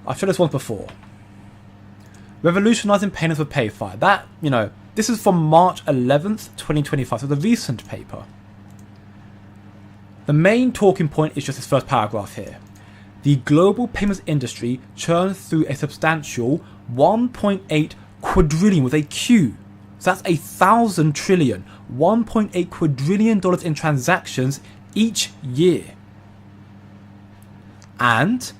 I've shown this once before. Revolutionizing payments with PayFi. That, this is from March 11th, 2025, so the recent paper. The main talking point is just this first paragraph here. The global payments industry churned through a substantial 1.8 quadrillion with a Q. So that's 1,000 trillion, $1.8 quadrillion in transactions each year. And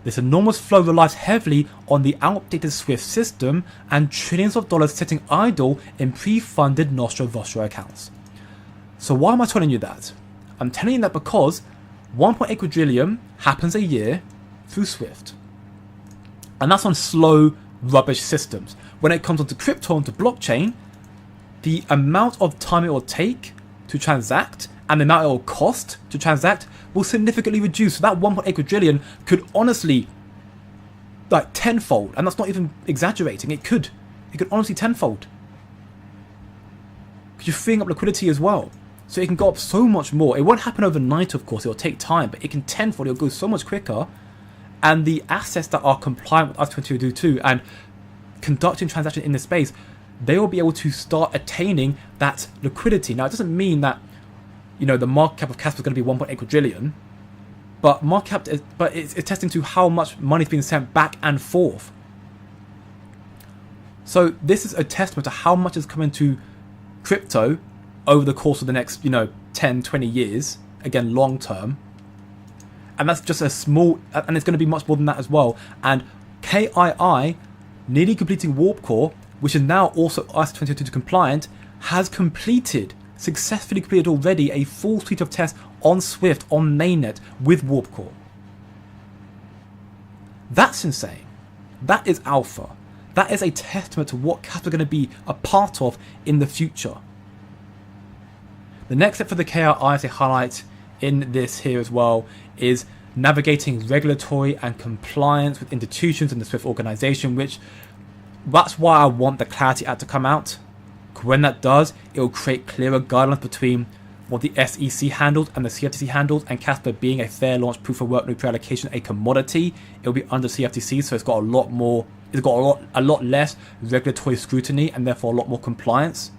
This enormous flow relies heavily on the outdated SWIFT system and trillions of dollars sitting idle in pre-funded Nostro-Vostro accounts. So why am I telling you that? I'm telling you that because 1.8 quadrillion happens a year through SWIFT. And that's on slow, rubbish systems. When it comes onto crypto, onto blockchain, the amount of time it will take to transact and the amount it will cost to transact will significantly reduce. So that 1.8 quadrillion could honestly, like, tenfold. And that's not even exaggerating. It could honestly tenfold. Because you're freeing up liquidity as well. So it can go up so much more. It won't happen overnight, of course. It will take time. But it can tenfold. It will go so much quicker. And the assets that are compliant with US22 and conducting transactions in this space, they will be able to start attaining that liquidity. Now, it doesn't mean that, you know, the market cap of Casper is going to be 1.8 quadrillion, but it's attesting to how much money is being sent back and forth. So this is a testament to how much is coming to crypto over the course of the next, 10, 20 years, again, long term. And that's just a small, and it's going to be much more than that as well. And KII, nearly completing Warp Core, which is now also US22 compliant, has successfully completed already a full suite of tests on Swift, on mainnet, with Warp Core. That's insane. That is alpha. That is a testament to what Casper is going to be a part of in the future. The next step for the KII, as they highlight in this here as well, is navigating regulatory and compliance with institutions in the Swift organization, which that's why I want the Clarity Act to come out. When that does, it will create clearer guidelines between what the SEC handles and the CFTC handles, and Casper being a fair launch proof of work, no pre-allocation, a commodity, it will be under CFTC, so it's got a lot less regulatory scrutiny and therefore a lot more compliance.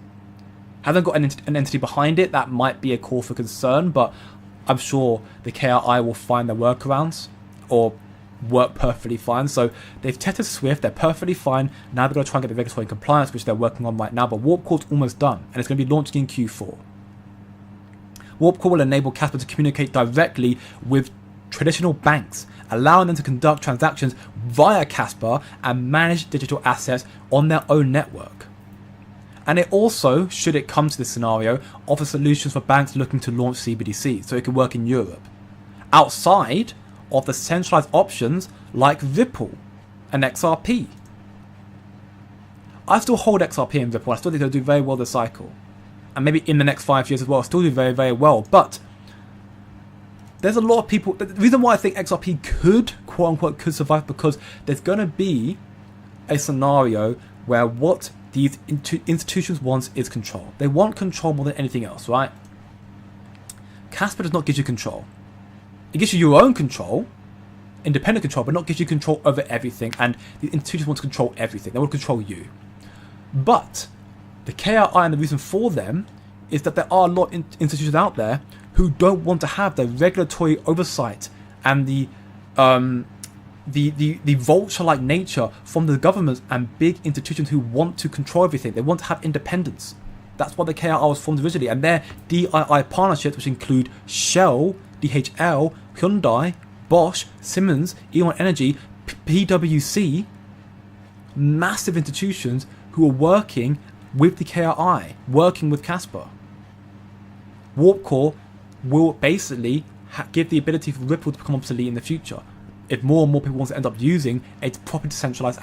Hasn't got an entity behind it, that might be a cause for concern, but I'm sure the KII will find their workarounds or work perfectly fine. So they've tested Swift, they're perfectly fine. Now they're going to try and get the regulatory compliance, which they're working on right now, but Warp Core's almost done and it's going to be launching in Q4. Warp Core will enable Casper to communicate directly with traditional banks, allowing them to conduct transactions via Casper and manage digital assets on their own network. And it also, should it come to this scenario, offers solutions for banks looking to launch CBDC, so it can work in Europe, outside of the centralized options like Ripple and XRP. I still hold XRP and Ripple. I still think they'll do very well this cycle. And maybe in the next 5 years as well, still do very, very well. But there's a lot of people. The reason why I think XRP could, quote unquote, could survive, because there's going to be a scenario where what these institutions want is control. They want control more than anything else, right? Casper does not give you control. It gives you your own control, independent control, but not gives you control over everything. And the institutions want to control everything. They want to control you. But the KII, and the reason for them is that there are a lot of institutions out there who don't want to have the regulatory oversight and the vulture-like nature from the governments and big institutions who want to control everything. They want to have independence. That's why the KII was formed originally. And their DII partnerships, which include Shell, DHL, Hyundai, Bosch, Siemens, E.ON Energy, PwC, massive institutions who are working with the KII, working with Casper. Warp Core will basically give the ability for Ripple to become obsolete in the future if more and more people want to end up using a proper decentralized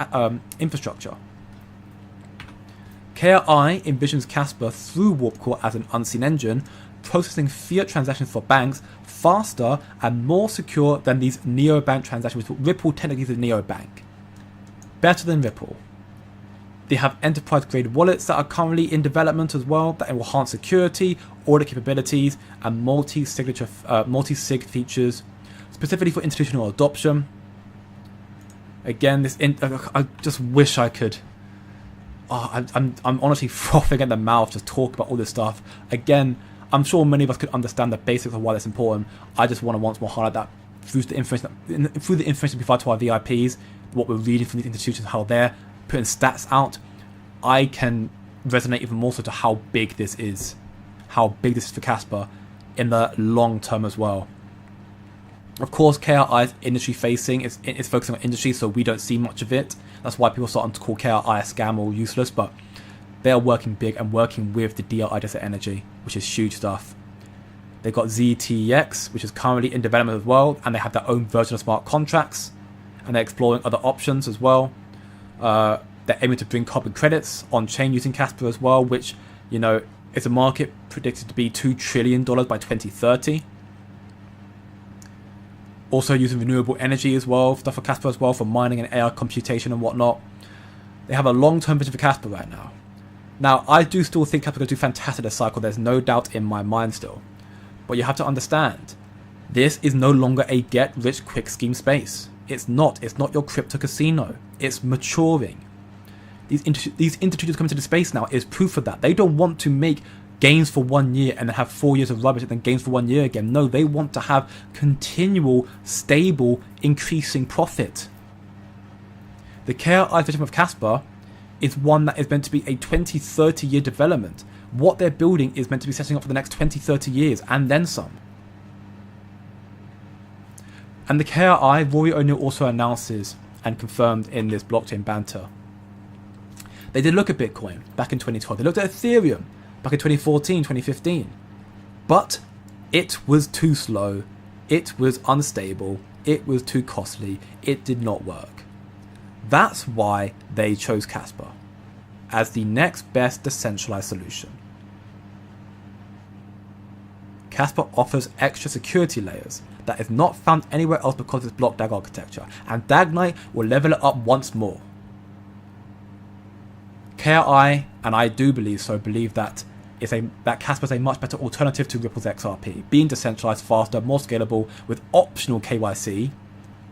infrastructure. KII envisions Casper through Warp Core as an unseen engine, processing fiat transactions for banks faster and more secure than these neobank transactions, which Ripple technically is a neobank. Better than Ripple. They have enterprise-grade wallets that are currently in development as well that will enhance security, audit capabilities, and multi-sig features, specifically for institutional adoption. Again, I just wish I could. I'm honestly frothing at the mouth just talk about all this stuff. Again, I'm sure many of us could understand the basics of why that's important. I just want to once more highlight that through the information provided to our VIPs, what we're reading from these institutions, how they're putting stats out, I can resonate even more so to how big this is for Casper in the long term as well. Of course, KRI is industry facing, it's focusing on industry, so we don't see much of it. That's why people are starting to call KRI a scam or useless, but they are working big and working with the DRI Desert Energy, which is huge stuff. They've got ZTEX, which is currently in development as well, and they have their own version of smart contracts, and they're exploring other options as well. They're aiming to bring carbon credits on chain using Casper as well, which, you know, is a market predicted to be $2 trillion by 2030. Also using renewable energy as well, stuff for Casper as well, for mining and AI computation and whatnot. They have a long-term vision for Casper right now. Now, I do still think Casper is going to do fantastic this cycle. There's no doubt in my mind still. But you have to understand, this is no longer a get-rich-quick scheme space. It's not. It's not your crypto casino. It's maturing. These institutions coming to the space now is proof of that. They don't want to make gains for 1 year and then have 4 years of rubbish and then gains for 1 year again. No, they want to have continual, stable, increasing profit. The KRI vision of Casper is one that is meant to be a 20-30 year development. What they're building is meant to be setting up for the next 20-30 years and then some. And the KRI, Rory O'Neill also announces and confirmed in this blockchain banter. They did look at Bitcoin back in 2012. They looked at Ethereum back in 2014, 2015. But it was too slow. It was unstable. It was too costly. It did not work. That's why they chose Casper as the next best decentralized solution. Casper offers extra security layers that is not found anywhere else because of its block DAG architecture, and Dagnite will level it up once more. KRI, and I do believe so, believe that Casper is a much better alternative to Ripple's XRP, being decentralized, faster, more scalable, with optional KYC,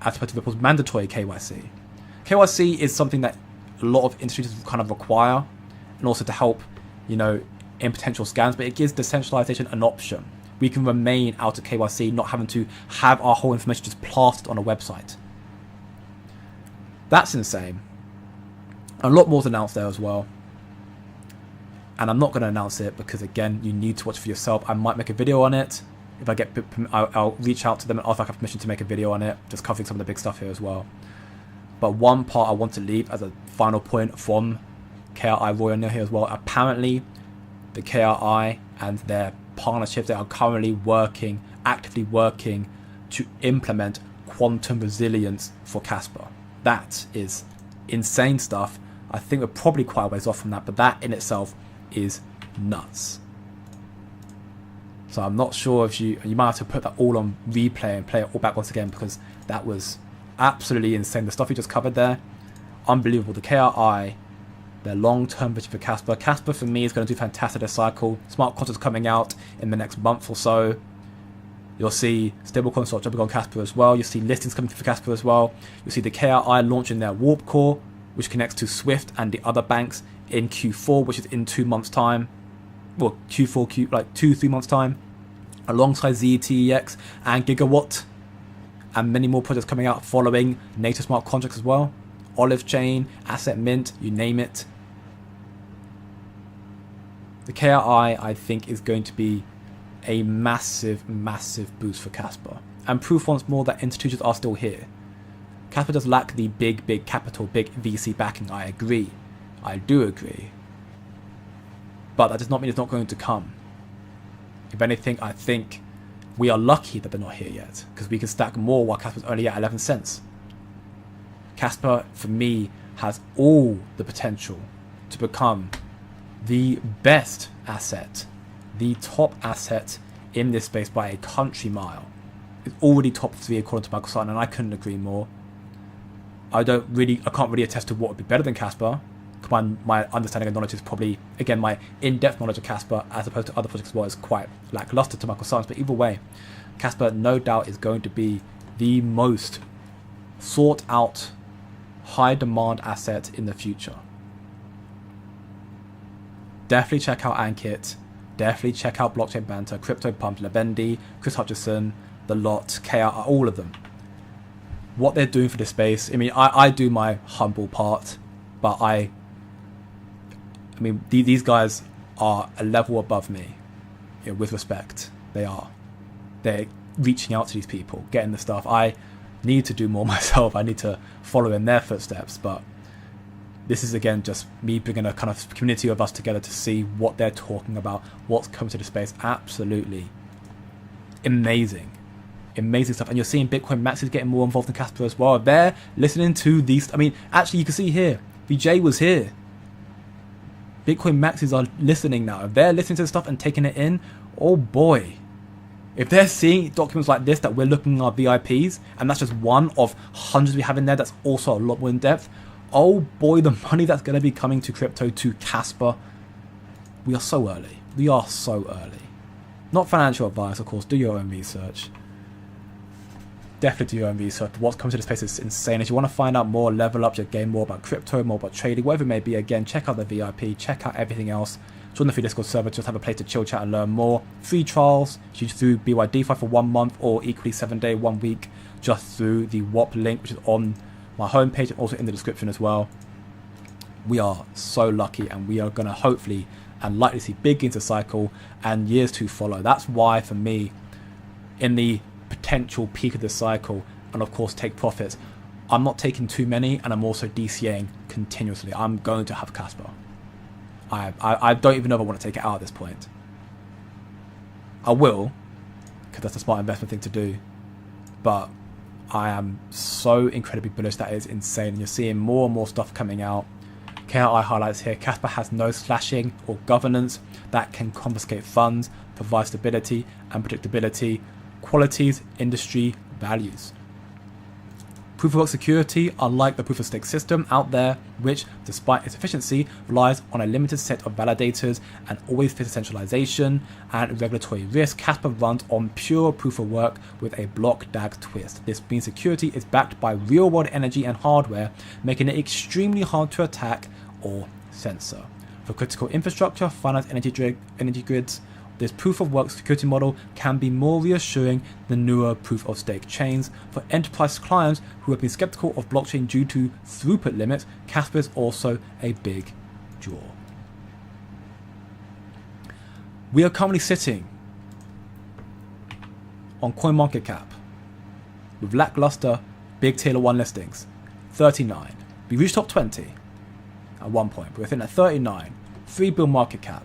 as opposed to Ripple's mandatory KYC. KYC is something that a lot of industries kind of require, and also to help, you know, in potential scams, but it gives decentralization an option. We can remain out of KYC, not having to have our whole information just plastered on a website. That's insane. A lot more is announced there as well. And I'm not going to announce it because, again, you need to watch for yourself. I might make a video on it. If I get, I'll reach out to them and ask if I have permission to make a video on it, just covering some of the big stuff here as well. But one part I want to leave as a final point from KRI Roy O'Neill here as well. Apparently, the KRI and their partnerships, they are currently actively working to implement quantum resilience for Casper. That is insane stuff. I think we're probably quite a ways off from that, but that in itself is nuts. So I'm not sure if you might have to put that all on replay and play it all back once again, because that was absolutely insane. The stuff we just covered there, unbelievable. The KRI, their long-term vision for Casper. Casper for me is going to do fantastic this cycle. Smart contracts coming out in the next month or so. You'll see stablecoins start jumping on Casper as well. You'll see listings coming for Casper as well. You'll see the KRI launching their Warp Core, which connects to Swift and the other banks in Q4, which is in 2 months' time. Well, Q4, like 2-3 months' time. Alongside ZTEX and Gigawatt. And many more projects coming out following native smart contracts as well. Olive Chain, Asset Mint, you name it. The KRI, I think, is going to be a massive, massive boost for Casper. And proof once more that institutions are still here. Casper does lack the big capital, big VC backing, I agree. I do agree. But that does not mean it's not going to come. If anything, I think we are lucky that they're not here yet, because we can stack more while Casper's only at 11 cents. Casper, for me, has all the potential to become the best asset, the top asset in this space by a country mile. It's already top 3 according to Michael Sutton, and I couldn't agree more. I can't really attest to what would be better than Casper. My understanding and knowledge is probably, again, my in-depth knowledge of Casper as opposed to other projects as well is quite lackluster to Michael Sutton's, but either way, Casper no doubt is going to be the most sought out high demand asset in the future. Definitely check out Ankit, definitely check out Blockchain Banter, Crypto Pump, Levendi, Chris Hutchison, The Lot, KR, all of them. What they're doing for this space, I mean, I do my humble part, but I mean, these guys are a level above me, you know, with respect. They are. They're reaching out to these people, getting the stuff. I need to do more myself. I need to follow in their footsteps. But this is, again, just me bringing a kind of community of us together to see what they're talking about, what's coming to the space. Absolutely amazing. Amazing stuff. And you're seeing Bitcoin Max is getting more involved in Casper as well. They're listening to these. I mean, actually, you can see here, VJ was here. Bitcoin Maxes are listening now. If they're listening to the stuff and taking it in, oh boy. If they're seeing documents like this that we're looking at our VIPs, and that's just one of hundreds we have in there that's also a lot more in depth, oh boy, the money that's going to be coming to crypto, to Casper. We are so early. We are so early. Not financial advice, of course. Do your own research. Definitely do your own research. What's coming to the space is insane. If you want to find out more, level up your game, more about crypto, more about trading, whatever it may be, again, check out the VIP, check out everything else. Join the free Discord server, just have a place to chill, chat, and learn more. Free trials, choose through BYDFI for 1 month, or equally 7 day, 1 week, just through the WAP link, which is on my homepage and also in the description as well. We are so lucky, and we are going to hopefully and likely see big gains to cycle and years to follow. That's why, for me, in the potential peak of the cycle, and of course take profits, I'm not taking too many, and I'm also DCAing continuously. I'm going to have Casper. I don't even know if I want to take it out at this point. I will, because that's a smart investment thing to do, but I am so incredibly bullish that is insane, and you're seeing more and more stuff coming out. KRI highlights here, Casper has no slashing or governance that can confiscate funds, provide stability and predictability, qualities industry values. Proof of work security, unlike the proof of stake system out there, which, despite its efficiency, relies on a limited set of validators and always faces centralization and regulatory risk, Casper runs on pure proof of work with a block DAG twist. This means security is backed by real world energy and hardware, making it extremely hard to attack or censor. For critical infrastructure, finance, energy grids, this proof of work security model can be more reassuring than newer proof of stake chains. For enterprise clients who have been skeptical of blockchain due to throughput limits, Casper is also a big draw. We are currently sitting on CoinMarketCap with lackluster big tier 1 listings, 39. We reached top 20 at one point, but we're sitting at 39, 3 bill market cap.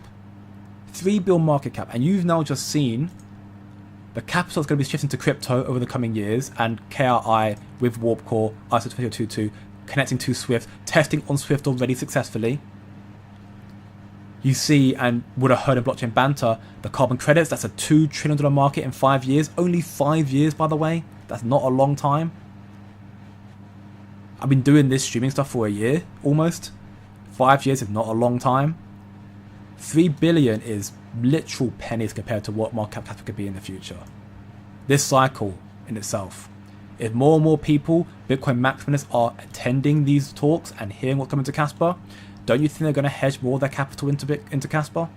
3 bill market cap, and you've now just seen the capital is going to be shifting to crypto over the coming years, and KRI with Warp Core, ISO 2022 connecting to Swift, testing on Swift already successfully. You see, and would have heard in blockchain banter, the carbon credits, that's a $2 trillion market in 5 years. Only 5 years, by the way. That's not a long time. I've been doing this streaming stuff for a year, almost. 5 years is not a long time. 3 billion is literal pennies compared to what market cap could be in the future. This cycle in itself, if more and more people, Bitcoin maximalists, are attending these talks and hearing what's coming to Casper, don't you think they're going to hedge more of their capital into Casper?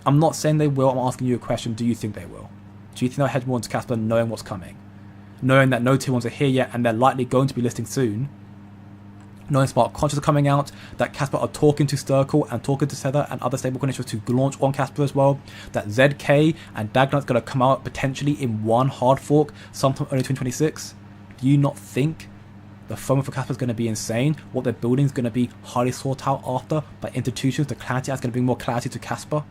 I'm not saying they will. I'm asking you a question. Do you think they will? Do you think they'll hedge more into Casper knowing what's coming? Knowing that no tier 1s are here yet and they're likely going to be listing soon? Knowing smart contracts are coming out, that Casper are talking to Circle and talking to Tether and other stablecoin issuers to launch on Casper as well, that ZK and Dagnut's going to come out potentially in one hard fork sometime early 2026. Do you not think the FOMO for Casper is going to be insane? What they're building is going to be highly sought out after by institutions. The clarity is going to bring more clarity to Casper.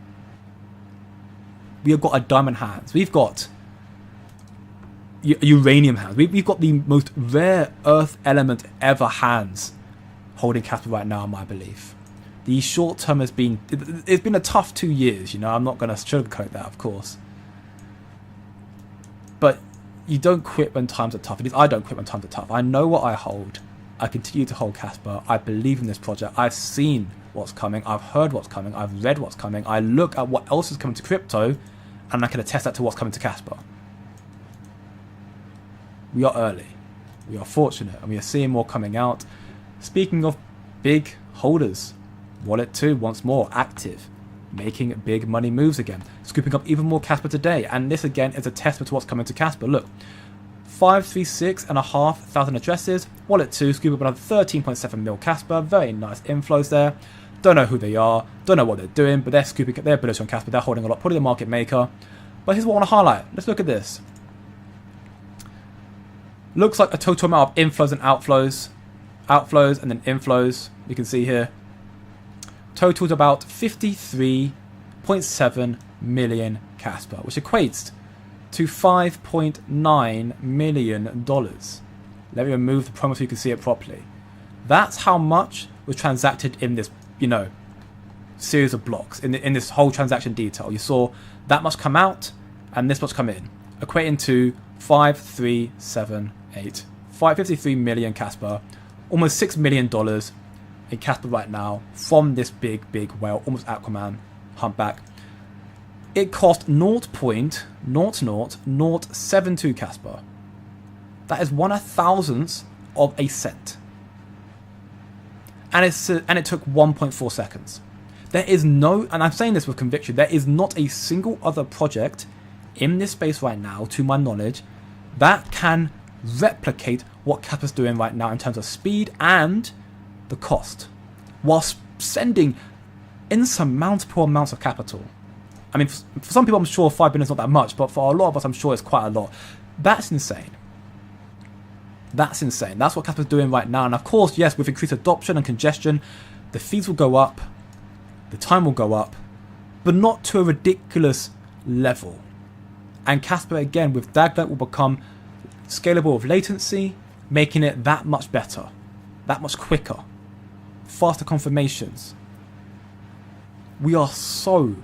We have got a diamond hands. We've got uranium hands. We've got the most rare earth element ever hands holding Casper right now, in my belief. The short term has been, it's been a tough 2 years, you know, I'm not going to sugarcoat that, of course. But you don't quit when times are tough. At least I don't quit when times are tough. I know what I hold. I continue to hold Casper. I believe in this project. I've seen what's coming. I've heard what's coming. I've read what's coming. I look at what else is coming to crypto, and I can attest that to what's coming to Casper. We are early. We are fortunate, and we are seeing more coming out. Speaking of big holders, Wallet 2 once more active, making big money moves again, scooping up even more Casper today, and this again is a testament to what's coming to Casper. Look, 536,500 addresses, Wallet 2 scoop up another 13.7 mil Casper, very nice inflows there. Don't know who they are, don't know what they're doing, but they're bullish on Casper, they're holding a lot, probably the market maker. But here's what I want to highlight. Let's look at this. Looks like a total amount of inflows and outflows. Outflows and then inflows, you can see here. Totaled about 53.7 million Casper, which equates to $5.9 million. Let me remove the promo so you can see it properly. That's how much was transacted in this, series of blocks, in this whole transaction detail. You saw that much come out and this much come in, equating to 553 million Casper, almost $6 million in Casper right now from this big whale, almost Aquaman, humpback. It cost 0.00072 Casper. That is 1/1000th of a cent. And it took 1.4 seconds. There is no, and I'm saying this with conviction, there is not a single other project in this space right now, to my knowledge, that can replicate what Casper's doing right now in terms of speed and the cost, whilst sending insurmountable amounts of capital. I mean, for some people, I'm sure 5 billion is not that much, but for a lot of us, I'm sure it's quite a lot. That's insane. That's insane. That's what Casper's doing right now. And of course, yes, with increased adoption and congestion, the fees will go up, the time will go up, but not to a ridiculous level. And Casper, again, with Daglet, will become scalable with latency, making it that much better, that much quicker, faster confirmations. We are so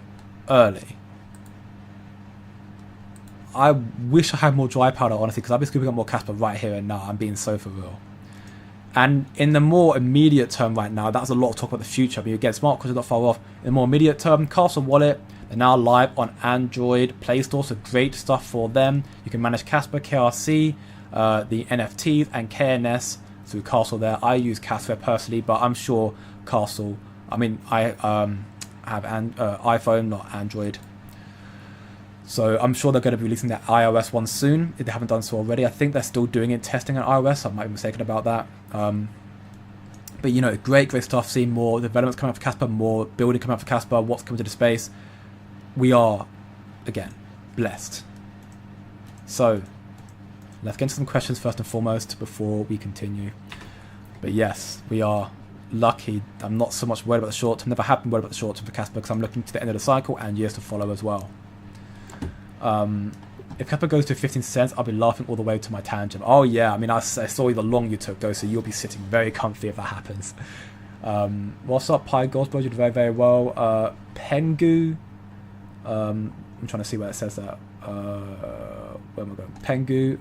early. I wish I had more dry powder, honestly, because I've been scooping up more Casper right here and now. I'm being so for real. And in the more immediate term right now, that's a lot of talk about the future. I mean, again, smart contracts are not far off. In the more immediate term, Casper Wallet, they're now live on Android Play Store, so great stuff for them. You can manage Casper, KRC, the NFTs, and KNS through Castle there. I use Casper personally, but I'm sure Castle, I have an iPhone, not Android. So I'm sure they're going to be releasing their iOS one soon, if they haven't done so already. I think they're still doing it, testing on iOS. I might be mistaken about that. But, great stuff. Seeing more developments coming out for Casper, more building coming out for Casper, what's coming to the space. We are, again, blessed. So, let's get into some questions first and foremost before we continue. But yes, we are lucky. I'm not so much worried about the short term. Never have been worried about the short term for Casper because I'm looking to the end of the cycle and years to follow as well. If Casper goes to 15 cents, I'll be laughing all the way to my tangent. Oh yeah, I saw the long you took though, so you'll be sitting very comfy if that happens. What's up, Pi Gold? You did very, very well. Pengu. I'm trying to see where it says that. Where am I going? Pengu.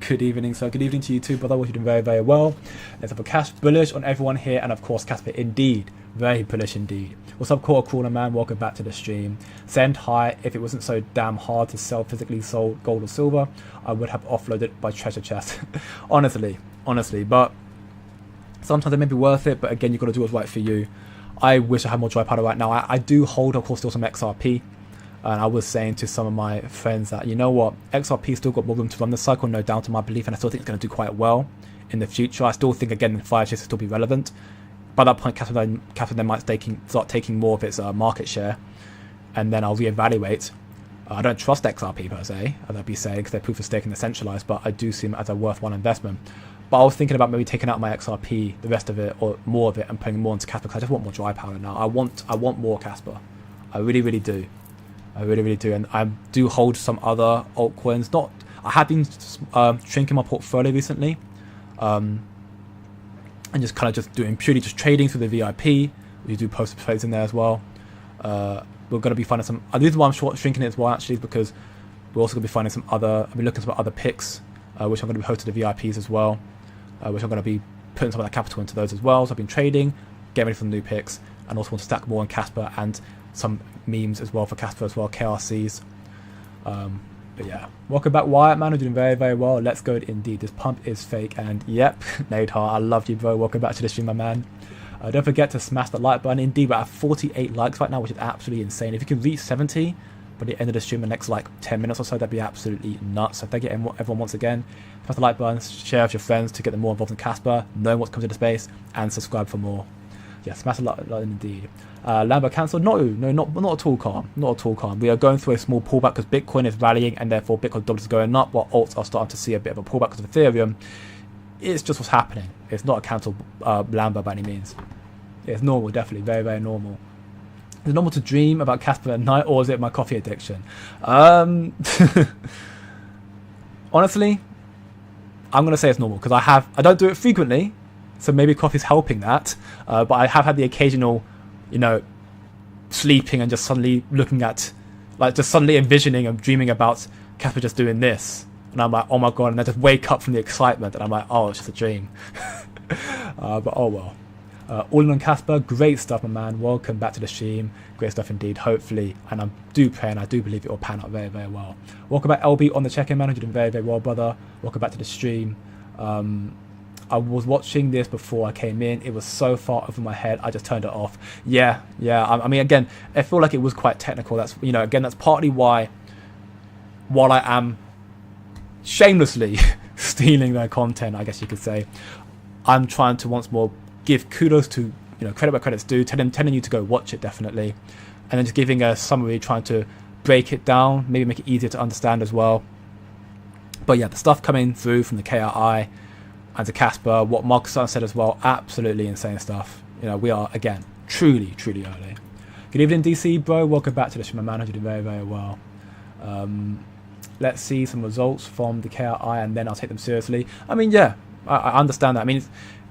Good evening. So good evening to you too, brother. You're doing very, very well. Let's have a cash bullish on everyone here, and of course Casper indeed. Very bullish indeed. What's up, Quarter Corner Man? Welcome back to the stream. Send hi. If it wasn't so damn hard to sell physically sold gold or silver, I would have offloaded by treasure chest. honestly, but sometimes it may be worth it. But again, you've got to do what's right for you. I wish I had more dry powder right now. I do hold, of course, still some XRP. And I was saying to some of my friends that, you know what, XRP still got more room to run the cycle, no doubt in my belief, and I still think it's going to do quite well in the future. I still think, again, 5 years will still be relevant. By that point, Casper then might start taking more of its market share, and then I'll reevaluate. I don't trust XRP per se, as I'd be saying, because they're proof of stake and they're centralized, but I do see them as a worthwhile investment. But I was thinking about maybe taking out my XRP, the rest of it, or more of it, and putting more into Casper, because I just want more dry powder now. I want more Casper. I really, really do. I really, really do. And I do hold some other altcoins. I have been shrinking my portfolio recently. And just kind of doing purely trading through the VIP. We do post trades in there as well. We're going to be finding some. The reason why I'm shrinking it as well, actually, is because we're also going to be finding some other. I've been looking at some other picks, which I'm going to be hosting the VIPs as well, which I'm going to be putting some of that capital into those as well. So I've been trading, getting ready for the new picks, and also want to stack more on Casper and some memes as well for Casper as well, KRCs. But yeah, welcome back, Wyatt, man. We're doing very, very well. Let's go indeed. This pump is fake, and yep, Nadar, I love you, bro. Welcome back to the stream, my man. Don't forget to smash the like button. Indeed, we're at 48 likes right now, which is absolutely insane. If you can reach 70 by the end of the stream in the next 10 minutes or so, that'd be absolutely nuts. So thank you everyone once again. Press the like button, share with your friends to get them more involved in Casper, knowing what's coming to the space, and subscribe for more. Yes, massive lot indeed. Lambo cancelled? No, not at all, calm. Not at all, calm. We are going through a small pullback because Bitcoin is rallying and therefore Bitcoin dollars are going up while alts are starting to see a bit of a pullback because of Ethereum. It's just what's happening. It's not a cancelled Lambo by any means. It's normal, definitely. Very, very normal. Is it normal to dream about Casper at night, or is it my coffee addiction? Honestly, I'm going to say it's normal because I don't do it frequently, so maybe coffee's helping that. But I have had the occasional, sleeping and just suddenly looking at, just suddenly envisioning and dreaming about Casper just doing this. And I'm like, oh my God, and I just wake up from the excitement and I'm like, oh, it's just a dream. But oh well. All in on Casper, great stuff, my man. Welcome back to the stream. Great stuff indeed, hopefully. And I do pray and I do believe it will pan out very, very well. Welcome back, LB, on the check-in, man. You're doing very, very well, brother. Welcome back to the stream. I was watching this before I came in. It was so far over my head, I just turned it off. Yeah. I mean, again, I feel like it was quite technical. That's, again, that's partly why, while I am shamelessly stealing their content, I guess you could say, I'm trying to once more give kudos to credit where credit's due, telling you to go watch it definitely, and then just giving a summary, trying to break it down, maybe make it easier to understand as well. But yeah, the stuff coming through from the KRI and to Casper, what Marcus said as well, absolutely insane stuff. We are again truly early. Good evening, DC bro. Welcome back to the stream, my man. You're doing very, very well. Let's see some results from the KRI and then I'll take them seriously. I mean, yeah, I understand that. I mean,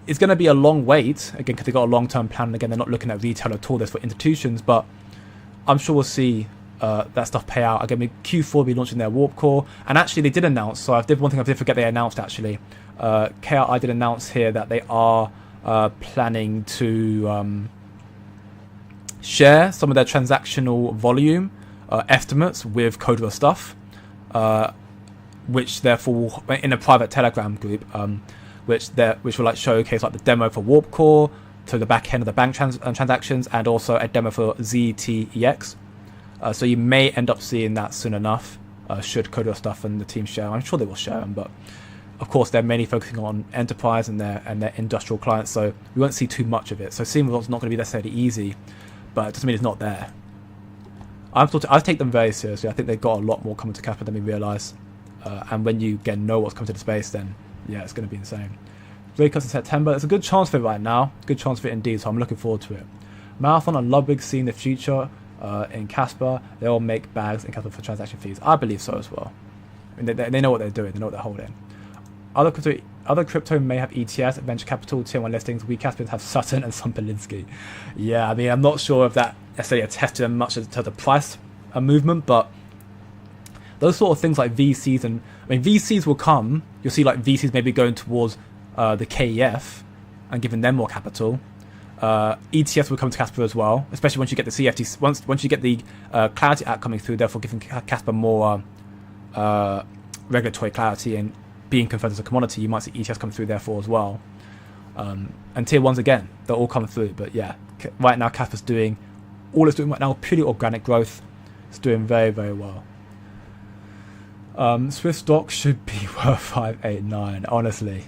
it's going to be a long wait, again, because they've got a long-term plan, and again, they're not looking at retail at all, this for institutions, but I'm sure we'll see that stuff pay out. Again, Q4 will be launching their Warp Core, and actually they did announce, so one thing I did forget they announced actually, KRI did announce here that they are planning to share some of their transactional volume estimates with Codewell stuff, which therefore, in a private Telegram group, which will showcase the demo for Warp Core to the back end of the bank transactions, and also a demo for ZTEX. So you may end up seeing that soon enough. Should Codewell stuff and the team share, I'm sure they will share them, but of course they're mainly focusing on enterprise and their industrial clients, so we won't see too much of it. So seeing results is not going to be necessarily easy, but it doesn't mean it's not there. I take them very seriously. I think they've got a lot more coming to Casper than we realise, and when you know what's coming to the space, then yeah, it's going to be insane. Rate cuts in September. There's a good chance for it right now. Good chance for it indeed, so I'm looking forward to it. Marathon and Ludwig seeing the future in Casper. They all make bags in Casper for transaction fees. I believe so as well. I mean, they know what they're doing. They know what they're holding. Other crypto may have ETS, venture capital, tier 1 listings. We Caspians have Sutton and some Belinsky. Yeah, I mean, I'm not sure if that necessarily attests to much to the price movement, but those sort of things like VCs, and I mean, VCs will come. You'll see VCs maybe going towards the KEF and giving them more capital. ETS will come to Casper as well, especially once you get the CFTC. Once you get the Clarity Act coming through, therefore giving Casper more regulatory clarity and being converted as a commodity, you might see ETS come through therefore as well. And tier 1s again, they'll all come through. But yeah, right now Casper's doing all it's doing right now, purely organic growth. It's doing very, very well. Swift stock should be worth 589. Honestly.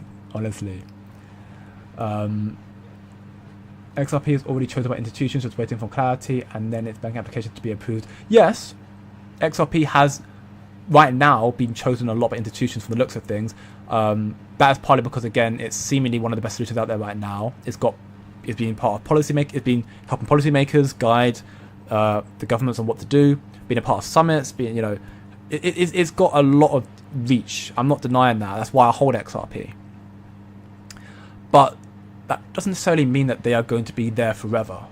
XRP is already chosen by institutions, just waiting for clarity and then its banking application to be approved. Yes, XRP has right now been chosen a lot by institutions from the looks of things. That is partly because again, it's seemingly one of the best solutions out there right now. It's been part of it's been helping policymakers guide the governments on what to do. Being a part of summits, it's got a lot of reach. I'm not denying that. That's why I hold XRP. But that doesn't necessarily mean that they are going to be there forever.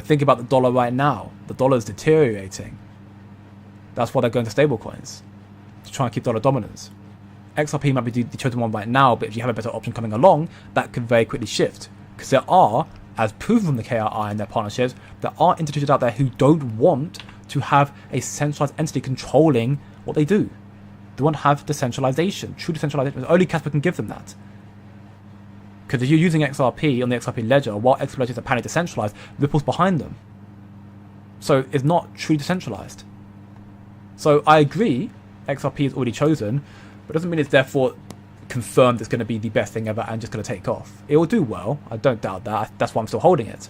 Think about the dollar right now. The dollar is deteriorating. That's why they're going to stablecoins, to try and keep dollar dominance. XRP might be the chosen one right now, but if you have a better option coming along, that could very quickly shift. Because there are, as proven from the KRI and their partnerships, there are institutions out there who don't want to have a centralized entity controlling what they do. They want to have decentralization, true decentralization. Only Casper can give them that. Because if you're using XRP on the XRP ledger, while XRP ledgers are apparently decentralized, Ripple's behind them. So it's not truly decentralized. So I agree, XRP is already chosen, but it doesn't mean it's therefore confirmed it's going to be the best thing ever and just going to take off. It will do well. I don't doubt that. That's why I'm still holding it.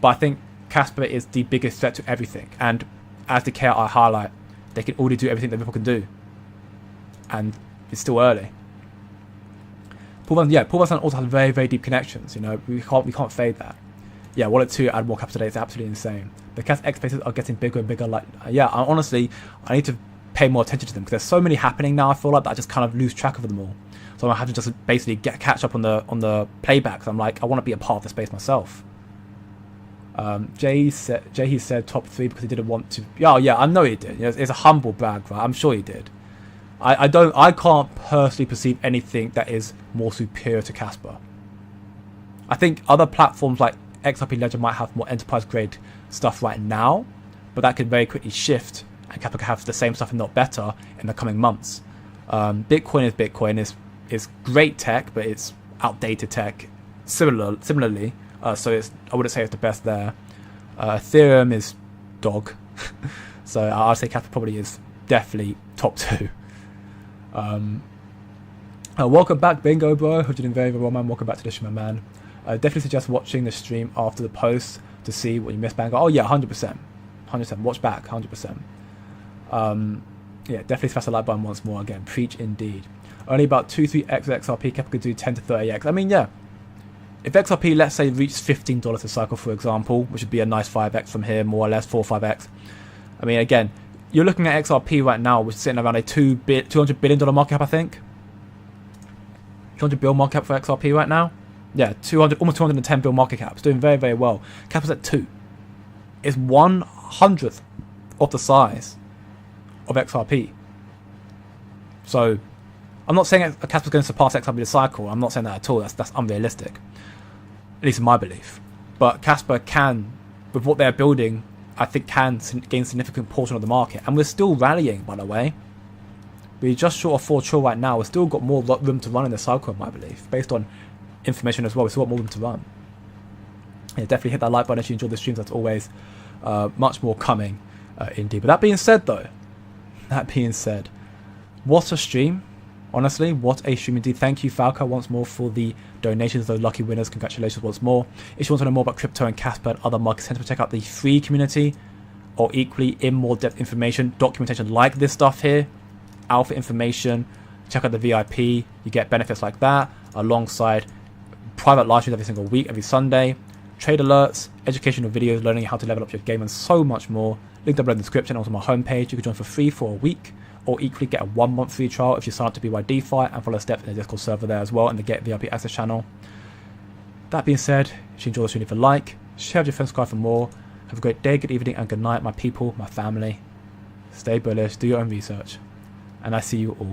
But I think Casper is the biggest threat to everything. And as the KI highlight, they can already do everything that Ripple can do. And it's still early. Pool Buzz also has very, very deep connections. You know, we can't fade that. Yeah, Wallet 2 add more capital today. It's absolutely insane. The Cas X spaces are getting bigger and bigger. Like, yeah, honestly, I need to pay more attention to them because there's so many happening now. I feel like that I just kind of lose track of them all. So I have to just basically catch up on the playbacks. I'm like, I want to be a part of the space myself. Jay said top 3 because he didn't want to. Oh yeah, I know he did. It's a humble brag, right? I'm sure he did. I can't personally perceive anything that is more superior to Casper. I think other platforms like XRP Ledger might have more enterprise grade stuff right now, but that could very quickly shift, and Casper could have the same stuff and not better in the coming months. Bitcoin is Bitcoin. It's great tech, but it's outdated tech. Similarly, so I wouldn't say it's the best there. Ethereum is dog, so I'd say Casper probably is definitely top 2. Welcome back, Bingo Bro. Hope you're doing very, very well, man. Welcome back to the show, my man. Definitely suggest watching the stream after the post to see what you missed, Bango. Oh yeah, 100%. Watch back, 100%. Yeah, definitely smash the like button once more. Again, preach indeed. Only about 2-3x of XRP Casper could do 10 to 30x. I mean, yeah. If XRP, let's say, reached $15 a cycle, for example, which would be a nice 5x from here, more or less 4 or 5x. I mean, again, you're looking at XRP right now, which is sitting around a $200 billion market cap, I think. 200 bill market cap for XRP right now. Yeah, almost 210 bill market cap. It's doing very, very well. Casper's at 2. It's 1/100th of the size of XRP. So, I'm not saying Casper's going to surpass XRP this cycle. I'm not saying that at all. That's unrealistic, at least in my belief. But Casper can, with what they're building, I think can gain a significant portion of the market. And we're still rallying, by the way. We're just short of 4 trill right now. We've still got more room to run in the cycle, in my belief, based on information as well. We've still got more room to run. Yeah, definitely hit that like button if you enjoyed the streams. That's always much more coming indeed. But that being said, though, what a stream. Honestly, what a stream indeed. Thank you, Falco, once more for the donations, those lucky winners. Congratulations once more. If you want to know more about crypto and Casper and other market sentiment, check out the free community, or equally in more depth information, documentation like this stuff here, alpha information. Check out the VIP. You get benefits like that alongside private live streams every single week, every Sunday, trade alerts, educational videos, learning how to level up your game, and so much more. Link down below in the description. Also, my homepage. You can join for free for a week, or equally get a 1-month free trial if you sign up to BYDFI and follow steps in the Discord server there as well, and the Get VIP access channel. That being said, if you enjoy the stream, leave a like, share with your friends, subscribe for more. Have a great day, good evening, and good night, my people, my family. Stay bullish, do your own research, and I see you all